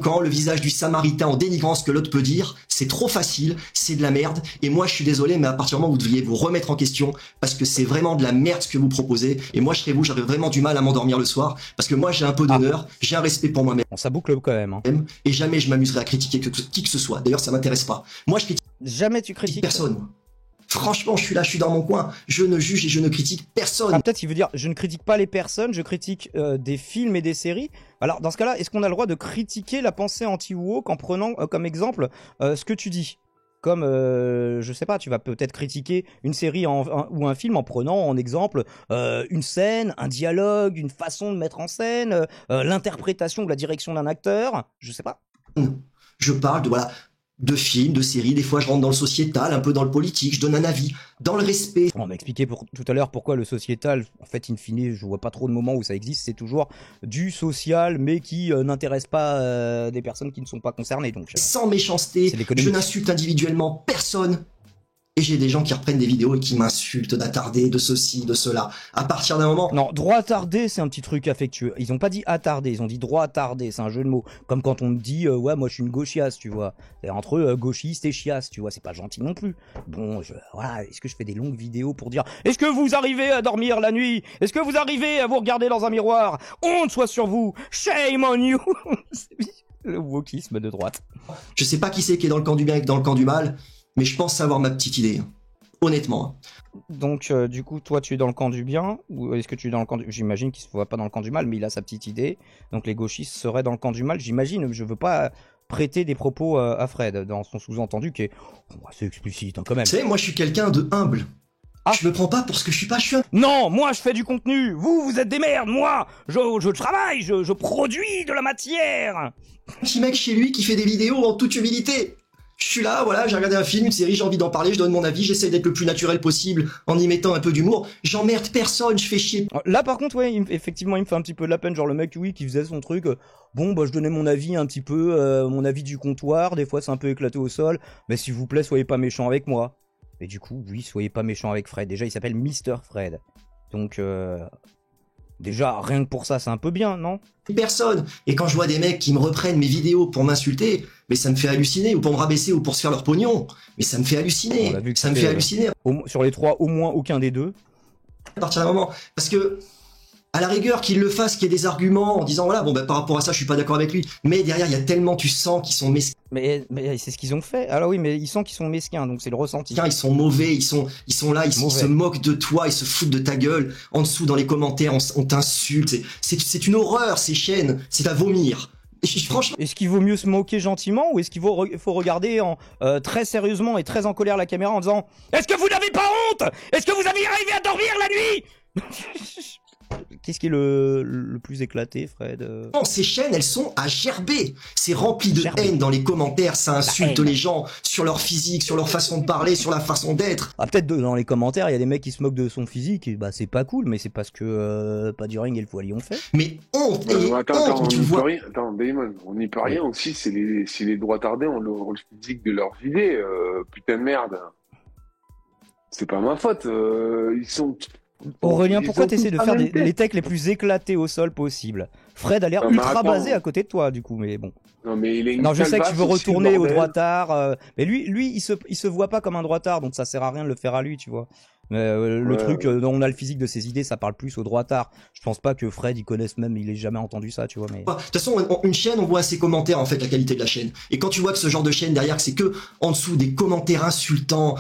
Quand le visage du samaritain en dénigrant ce que l'autre peut dire, c'est trop facile, c'est de la merde, et moi je suis désolé, mais à partir du moment où vous devriez vous remettre en question, parce que c'est vraiment de la merde ce que vous proposez, et moi je serais vous, j'aurais vraiment du mal à m'endormir le soir, parce que moi j'ai un peu d'honneur, j'ai un respect pour moi-même. Ça boucle quand même. Hein. Et jamais je m'amuserai à critiquer qui que ce soit, d'ailleurs ça m'intéresse pas. Moi je critique jamais tu critiques personne, moi. Franchement, je suis là, je suis dans mon coin, je ne juge et je ne critique personne. Ah, peut-être il veut dire, je ne critique pas les personnes, je critique des films et des séries. Alors, dans ce cas-là, est-ce qu'on a le droit de critiquer la pensée anti-woke en prenant comme exemple ce que tu dis? Comme, je sais pas, tu vas peut-être critiquer une série ou un film en prenant en exemple une scène, un dialogue, une façon de mettre en scène, l'interprétation ou la direction d'un acteur, je sais pas. Je parle de films, de séries, des fois je rentre dans le sociétal, un peu dans le politique, je donne un avis, dans le respect. On m'a expliqué tout à l'heure pourquoi le sociétal, en fait, in fine, je vois pas trop de moments où ça existe, c'est toujours du social, mais qui n'intéresse pas des personnes qui ne sont pas concernées. Donc, sans méchanceté, je n'insulte individuellement personne. Et j'ai des gens qui reprennent des vidéos et qui m'insultent d'attardé, de ceci, de cela. À partir d'un moment... Non, droit attardé, c'est un petit truc affectueux. Ils ont pas dit attardé, ils ont dit droit attardé, c'est un jeu de mots. Comme quand on me dit, ouais, moi je suis une gauchiasse, tu vois. C'est entre gauchiste et chiasse, tu vois, c'est pas gentil non plus. Bon, voilà, est-ce que je fais des longues vidéos pour dire, est-ce que vous arrivez à dormir la nuit? Est-ce que vous arrivez à vous regarder dans un miroir? Honte soit sur vous! Shame on you! Le wokisme de droite. Je sais pas qui c'est qui est dans le camp du bien et dans le camp du mal, mais je pense savoir ma petite idée, honnêtement. Donc, du coup, toi, tu es dans le camp du bien, ou est-ce que tu es dans le camp du... J'imagine qu'il ne se voit pas dans le camp du mal, mais il a sa petite idée. Donc, les gauchistes seraient dans le camp du mal, j'imagine. Je veux pas prêté des propos à Fred dans son sous-entendu qui est assez explicite quand même. Tu sais, moi je suis quelqu'un de humble. Ah. Je me prends pas pour ce que je suis pas, je suis un Non, moi je fais du contenu, vous êtes des merdes, moi je travaille, je produis de la matière. petit mec chez lui qui fait des vidéos en toute humilité. Je suis là, voilà, j'ai regardé un film, une série, j'ai envie d'en parler, je donne mon avis, j'essaie d'être le plus naturel possible en y mettant un peu d'humour. J'emmerde personne, je fais chier. Là par contre, ouais, effectivement, il me fait un petit peu de la peine, genre le mec, oui, qui faisait son truc, bon, bah je donnais mon avis un petit peu, mon avis du comptoir, des fois c'est un peu éclaté au sol, mais s'il vous plaît, soyez pas méchants avec moi. Et du coup, oui, soyez pas méchants avec Fred. Déjà, il s'appelle Mister Fred. Donc, déjà, rien que pour ça, c'est un peu bien, non? Personne. Et quand je vois des mecs qui me reprennent mes vidéos pour m'insulter, mais ça me fait halluciner, ou pour me rabaisser, ou pour se faire leur pognon. Mais ça me fait halluciner. On a vu que Ça me fait halluciner. Sur les trois, au moins aucun des deux. À partir d'un moment. Parce que, à la rigueur, qu'il le fasse, qu'il y ait des arguments en disant, voilà, bon, bah, par rapport à ça, je suis pas d'accord avec lui. Mais derrière, il y a tellement, tu sens qu'ils sont mesquins, Mais c'est ce qu'ils ont fait. Alors oui, mais ils sentent qu'ils sont mesquins, donc c'est le ressenti. ils sont mauvais, ils sont là, ils Mauvais. se moquent de toi, ils se foutent de ta gueule. En dessous, dans les commentaires, on t'insulte. C'est une horreur, ces chaînes. C'est à vomir. Et franchement, Est-ce qu'il vaut mieux se moquer gentiment ou est-ce qu'il faut regarder très sérieusement et très en colère la caméra en disant « Est-ce que vous n'avez pas honte? Est-ce que vous avez arrivé à dormir la nuit ?» Qu'est-ce qui est le plus éclaté, Fred? ces chaînes, elles sont à gerber. C'est rempli de Gerber. haine dans les commentaires. Ça insulte haine. les gens sur leur physique, sur leur façon de parler, sur la façon d'être. Ah, peut-être dans les commentaires, il y a des mecs qui se moquent de son physique, et bah c'est pas cool, mais c'est parce que pas du ring et le poilier ont fait. Mais honte et honte Attends, quand on tu n'y le peut vois. rien. Attends, Damon, on n'y peut rien aussi, c'est les droits tardés ont le physique de leur vider, putain de merde. C'est pas ma faute, ils sont... Aurélien, ils pourquoi ont t'essaies tous de la faire même tête. les techs les plus éclatés au sol possible? Fred a l'air Non, mais ultra attends. basé à côté de toi, du coup, mais bon. Non, mais il est une Non, je sais que tu calebasse veux aussi, retourner au bordel. droitard, mais lui, il se voit pas comme un droitard, donc ça sert à rien de le faire à lui, tu vois. Mais le Ouais, truc, dont on a le physique de ses idées, ça parle plus au droitard. Je pense pas que Fred, il connaisse même, il ait jamais entendu ça, tu vois, mais... De toute façon, une chaîne, on voit ses commentaires, en fait, la qualité de la chaîne. Et quand tu vois que ce genre de chaîne derrière, c'est que en dessous des commentaires insultants,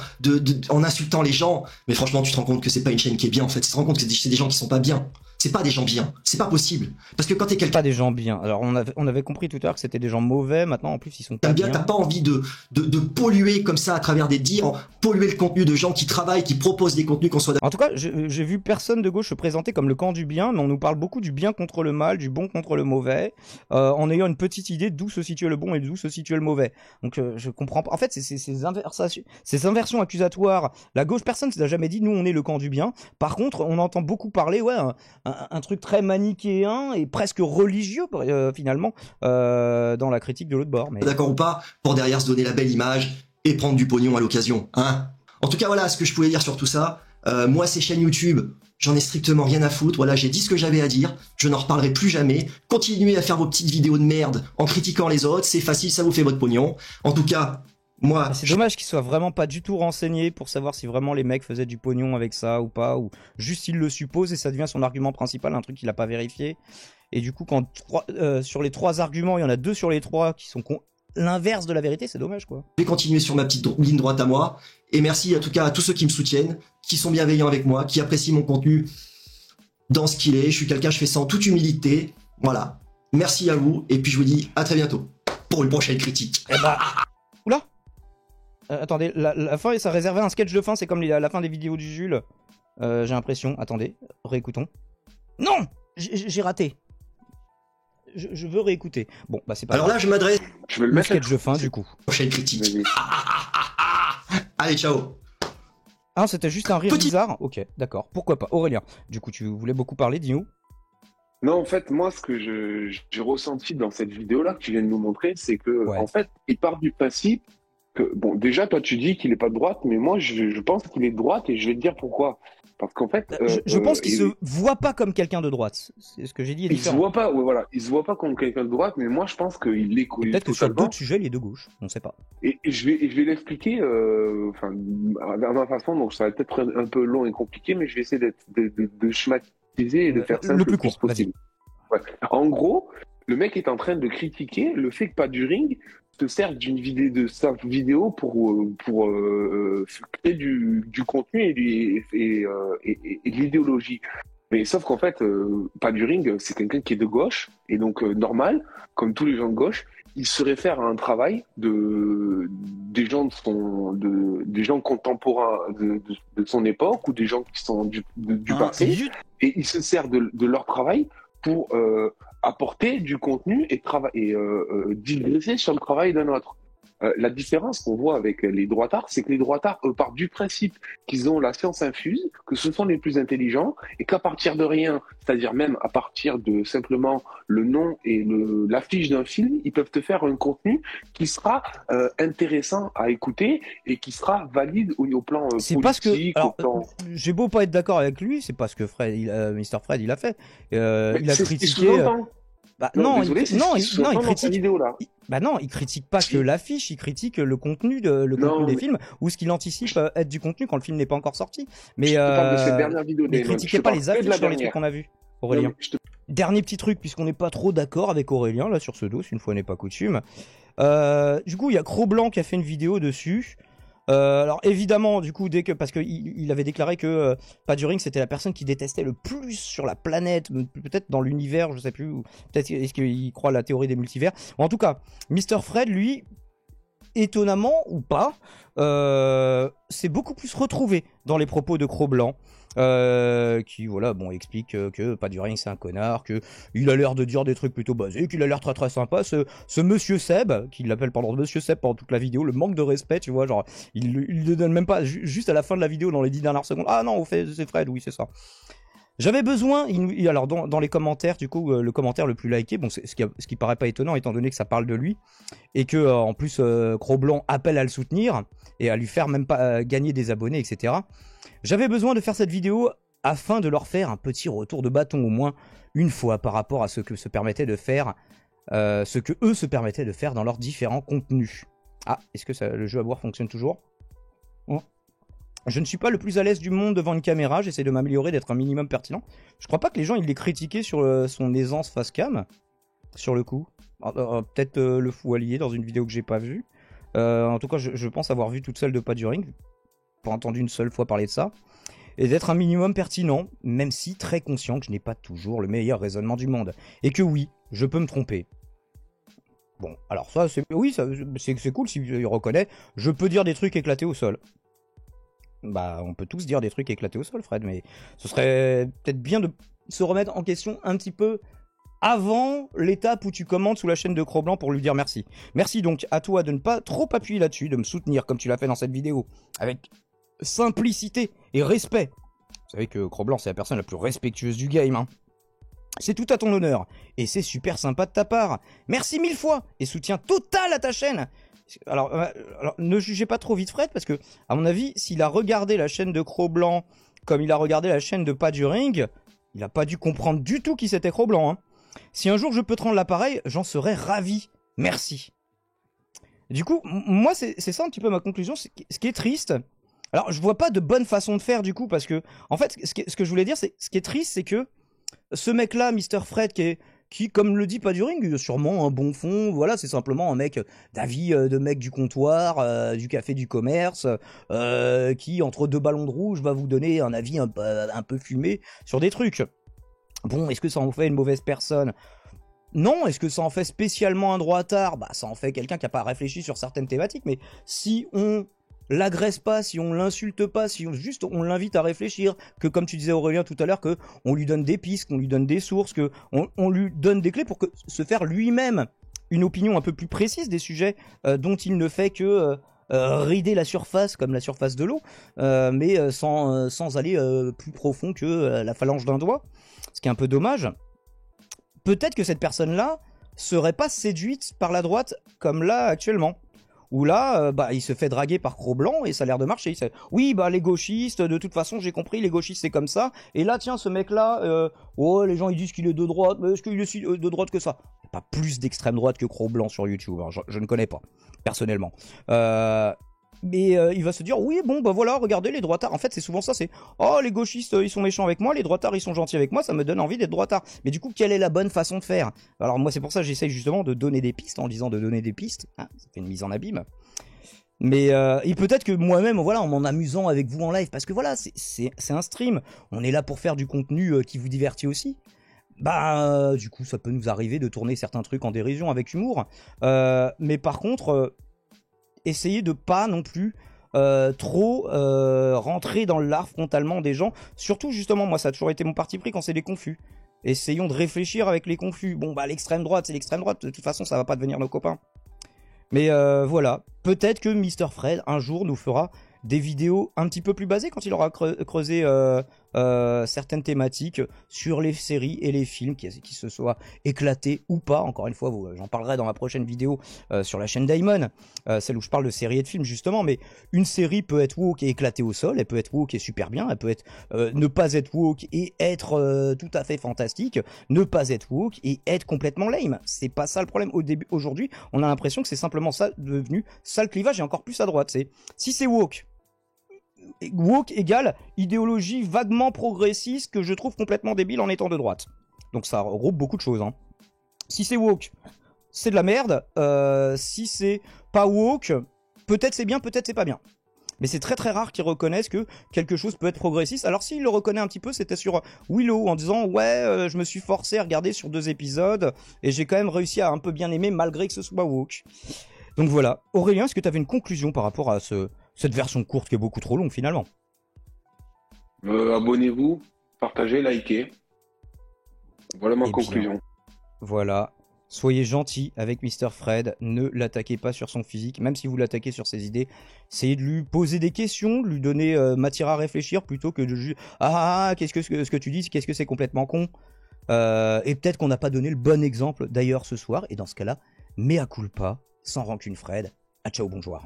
en insultant les gens, mais franchement, tu te rends compte que c'est pas une chaîne qui est bien, en fait. Tu te rends compte que c'est des gens qui sont pas bien. C'est pas des gens bien. C'est pas possible. Parce que quand t'es quelqu'un Pas des gens bien. Alors, on avait compris tout à l'heure que c'était des gens mauvais, maintenant, en plus, ils sont pas bien, bien. t'as pas envie de polluer comme ça à travers des dires, polluer le contenu de gens qui travaillent, qui proposent des contenus qu'on soit En tout cas, j'ai vu personne de gauche se présenter comme le camp du bien, mais on nous parle beaucoup du bien contre le mal, du bon contre le mauvais, en ayant une petite idée d'où se situait le bon et d'où se situait le mauvais. Donc je comprends pas. En fait, c'est ces inversions accusatoires. La gauche, personne ne s'est jamais dit nous on est le camp du bien. Par contre, on entend beaucoup parler, ouais, un truc très manichéen et presque religieux finalement dans la critique de l'autre bord. Mais d'accord ou pas, pour derrière se donner la belle image et prendre du pognon à l'occasion, hein. En tout cas, voilà ce que je pouvais dire sur tout ça. Moi, ces chaînes YouTube, j'en ai strictement rien à foutre. Voilà, j'ai dit ce que j'avais à dire. Je n'en reparlerai plus jamais. Continuez à faire vos petites vidéos de merde en critiquant les autres. C'est facile, ça vous fait votre pognon. En tout cas, moi... C'est dommage qu'ils soient vraiment pas du tout renseignés pour savoir si vraiment les mecs faisaient du pognon avec ça ou pas, ou juste il le suppose et ça devient son argument principal, un truc qu'il a pas vérifié. Et du coup, quand sur les 3 arguments, il y en a 2 sur les 3 qui sont l'inverse de la vérité, c'est dommage, quoi. Je vais continuer sur ma petite ligne droite à moi. Et merci en tout cas à tous ceux qui me soutiennent, qui sont bienveillants avec moi, qui apprécient mon contenu dans ce qu'il est. Je suis quelqu'un, je fais ça en toute humilité. Voilà. Merci à vous. Et puis je vous dis à très bientôt pour une prochaine critique. Eh bah... Oula attendez, la fin, ça réservait un sketch de fin, c'est comme la fin des vidéos du Jules. J'ai l'impression. Attendez, réécoutons. Non, j'ai raté. Je veux réécouter. Bon, bah c'est pas Alors grave. là, je m'adresse Je vais le Le mettre. sketch de fin, du coup. à la prochaine critique. Vas-y. Allez, ciao. Ah, c'était juste un rire Petit- bizarre. Ok, d'accord. Pourquoi pas. Aurélien, du coup, tu voulais beaucoup parler, dis-nous. Non, en fait, moi, ce que j'ai ressenti dans cette vidéo-là que tu viens de nous montrer, c'est que, Ouais. en fait, il part du principe que, bon, déjà, toi, tu dis qu'il est pas de droite, mais moi, je pense qu'il est de droite et je vais te dire pourquoi. Parce qu'en fait, Je pense qu'il il- se voit pas comme quelqu'un de droite. C'est ce que j'ai dit. Est il se différent. voit pas, ouais, voilà, il se voit pas comme quelqu'un de droite, mais moi, je pense qu'il l'est Peut-être que sur totalement. d'autres sujets, il est de gauche. On sait pas. Et je vais l'expliquer, enfin, à ma façon, donc ça va peut-être être un peu long et compliqué, mais je vais essayer de schématiser et de faire ça le le plus plus court, possible. Ouais. En gros, le mec est en train de critiquer le fait que Pas du Ring se serve de sa vidéo pour créer du contenu et de l'idéologie. Mais sauf qu'en fait, Paduring, c'est quelqu'un qui est de gauche, et donc normal, comme tous les gens de gauche, il se réfère à un travail des gens des gens contemporains de son époque ou des gens qui sont du passé, et il se sert de leur travail pour apporter du contenu et digresser sur le travail d'un autre. La différence qu'on voit avec les droitards, c'est que les droitards partent du principe qu'ils ont la science infuse, que ce sont les plus intelligents, et qu'à partir de rien, c'est-à-dire même à partir de simplement le nom et l'affiche d'un film, ils peuvent te faire un contenu qui sera intéressant à écouter et qui sera valide au plan C'est politique. parce que, alors, plan... j'ai beau pas être d'accord avec lui, c'est parce que Mr. Fred, il a fait. Il a critiqué. Bah, non, il critique pas que l'affiche, il critique le contenu des films ou ce qu'il anticipe être du contenu quand le film n'est pas encore sorti. Mais il critiquait pas les affiches dans les trucs qu'on a vus, Aurélien. Dernier petit truc, puisqu'on n'est pas trop d'accord avec Aurélien là sur ce dos, une fois n'est pas coutume. Du coup, il y a Cro-Blanc qui a fait une vidéo dessus. Alors évidemment, du coup, parce qu'il avait déclaré que Paduring c'était la personne qui détestait le plus sur la planète, peut-être dans l'univers, je sais plus, ou peut-être est-ce qu'il croit à la théorie des multivers. En tout cas, Mr. Fred, lui, étonnamment ou pas, s'est beaucoup plus retrouvé dans les propos de Cro-Blanc. Qui voilà bon explique que Paduring c'est un connard, que il a l'air de dire des trucs plutôt basés, qu'il a l'air très très sympa, ce monsieur Seb, qu'il l'appelle pendant monsieur Seb pendant toute la vidéo, le manque de respect, tu vois, genre il ne donne même pas juste à la fin de la vidéo dans les 10 dernières secondes, ah non, au fait c'est Fred, oui c'est ça. J'avais besoin, alors dans les commentaires, du coup, le commentaire le plus liké, bon, c'est ce qui paraît pas étonnant étant donné que ça parle de lui et que en plus Cro-Blanc appelle à le soutenir et à lui faire même pas gagner des abonnés, etc. J'avais besoin de faire cette vidéo afin de leur faire un petit retour de bâton au moins une fois par rapport à ce que se permettait de faire, ce que eux se permettaient de faire dans leurs différents contenus. Ah, est-ce que le jeu à boire fonctionne toujours ? Oh. Je ne suis pas le plus à l'aise du monde devant une caméra, j'essaie de m'améliorer, d'être un minimum pertinent. Je crois pas que les gens ils l'aient critiqué sur son aisance face cam, sur le coup. Peut-être le Foualier dans une vidéo que j'ai pas vue. En tout cas, je pense avoir vu toute celle de Paduring, pas entendu une seule fois parler de ça. Et d'être un minimum pertinent, même si très conscient que je n'ai pas toujours le meilleur raisonnement du monde. Et que oui, je peux me tromper. Bon, alors ça, c'est cool s'il reconnaît. Je peux dire des trucs éclatés au sol. Bah, on peut tous dire des trucs éclatés au sol, Fred, mais ce serait peut-être bien de se remettre en question un petit peu avant l'étape où tu commentes sous la chaîne de Cro-Blanc pour lui dire merci. Merci donc à toi de ne pas trop appuyer là-dessus, de me soutenir comme tu l'as fait dans cette vidéo, avec simplicité et respect. Vous savez que Cro-Blanc, c'est la personne la plus respectueuse du game, hein. C'est tout à ton honneur, et c'est super sympa de ta part. Merci 1000 fois, et soutien total à ta chaîne. Alors, ne jugez pas trop vite Fred, parce que, à mon avis, s'il a regardé la chaîne de Cro-Blanc comme il a regardé la chaîne de Paduring, il a pas dû comprendre du tout qui c'était Cro-Blanc, hein. Si un jour je peux te rendre l'appareil, j'en serais ravi. Merci. Du coup, moi, c'est ça un petit peu ma conclusion. Ce qui est triste, alors je vois pas de bonne façon de faire du coup, parce que, en fait, ce que je voulais dire, c'est ce qui est triste, c'est que ce mec-là, Mr. Fred, qui, comme le dit Paduring, il a sûrement un bon fond, voilà, c'est simplement un mec d'avis de mec du comptoir, du café du commerce, qui, entre deux ballons de rouge, va vous donner un avis un peu fumé sur des trucs. Bon, est-ce que ça en fait une mauvaise personne ? Non. Est-ce que ça en fait spécialement un droitard ? Bah, ça en fait quelqu'un qui n'a pas réfléchi sur certaines thématiques, mais si on l'agresse pas, si on l'insulte pas, si on l'invite à réfléchir, que comme tu disais Aurélien tout à l'heure, que on lui donne des pistes, qu'on lui donne des sources, que on lui donne des clés pour se faire lui-même une opinion un peu plus précise des sujets dont il ne fait que rider la surface comme la surface de l'eau, mais sans aller plus profond que la phalange d'un doigt, ce qui est un peu dommage. Peut-être que cette personne-là serait pas séduite par la droite comme là actuellement. Où là, il se fait draguer par Cro-Blanc et ça a l'air de marcher. Oui, les gauchistes, de toute façon, j'ai compris, les gauchistes c'est comme ça. Et là, tiens, ce mec-là, les gens ils disent qu'il est de droite, mais est-ce qu'il est si de droite que ça ? Il n'y a pas plus d'extrême droite que Cro-Blanc sur YouTube, hein. Je ne connais pas, personnellement. Mais il va se dire, oui, bon, voilà, regardez les droitards. En fait, c'est souvent ça, c'est, oh, les gauchistes, ils sont méchants avec moi, les droitards, ils sont gentils avec moi, ça me donne envie d'être droitard. Mais du coup, quelle est la bonne façon de faire ? Alors moi, c'est pour ça que j'essaye justement de donner des pistes, en disant de donner des pistes. Ah, ça fait une mise en abîme. Mais et peut-être que moi-même, voilà, en m'en amusant avec vous en live, parce que voilà, c'est un stream, on est là pour faire du contenu qui vous divertit aussi. Bah, du coup, ça peut nous arriver de tourner certains trucs en dérision avec humour. Mais par contre, essayez de pas non plus trop rentrer dans l'art frontalement des gens. Surtout, justement, moi, ça a toujours été mon parti pris quand c'est des confus. Essayons de réfléchir avec les confus. Bon, bah, l'extrême droite, c'est l'extrême droite. De toute façon, ça va pas devenir nos copains. Mais voilà, peut-être que Mr. Fred un jour nous fera des vidéos un petit peu plus basées quand il aura creusé certaines thématiques sur les séries et les films qui se soient éclatés ou pas. Encore une fois, j'en parlerai dans ma prochaine vidéo sur la chaîne Daimon, celle où je parle de séries et de films justement. Mais une série peut être woke et éclatée au sol, elle peut être woke et super bien, elle peut être ne pas être woke et être tout à fait fantastique, ne pas être woke et être complètement lame. C'est pas ça le problème. Aujourd'hui, on a l'impression que c'est simplement ça devenu ça le clivage, et encore plus à droite. Si c'est woke égale idéologie vaguement progressiste que je trouve complètement débile en étant de droite. Donc ça regroupe beaucoup de choses. Hein. Si c'est woke, c'est de la merde. Si c'est pas woke, peut-être c'est bien, peut-être c'est pas bien. Mais c'est très très rare qu'ils reconnaissent que quelque chose peut être progressiste. Alors s'il le reconnaît un petit peu, c'était sur Willow en disant ouais, je me suis forcé à regarder sur 2 épisodes et j'ai quand même réussi à un peu bien aimer malgré que ce soit woke. Donc voilà. Aurélien, est-ce que tu avais une conclusion par rapport à cette version courte qui est beaucoup trop longue finalement? Abonnez-vous, partagez, likez. Voilà ma Eh conclusion. bien, voilà. Soyez gentil avec Mr. Fred, ne l'attaquez pas sur son physique, même si vous l'attaquez sur ses idées. Essayez de lui poser des questions, de lui donner matière à réfléchir plutôt que de juste qu'est-ce que ce que tu dis, qu'est-ce que c'est complètement con. Et peut-être qu'on n'a pas donné le bon exemple d'ailleurs ce soir, et dans ce cas-là, mea culpa, sans rancune Fred. À ciao, bonjour.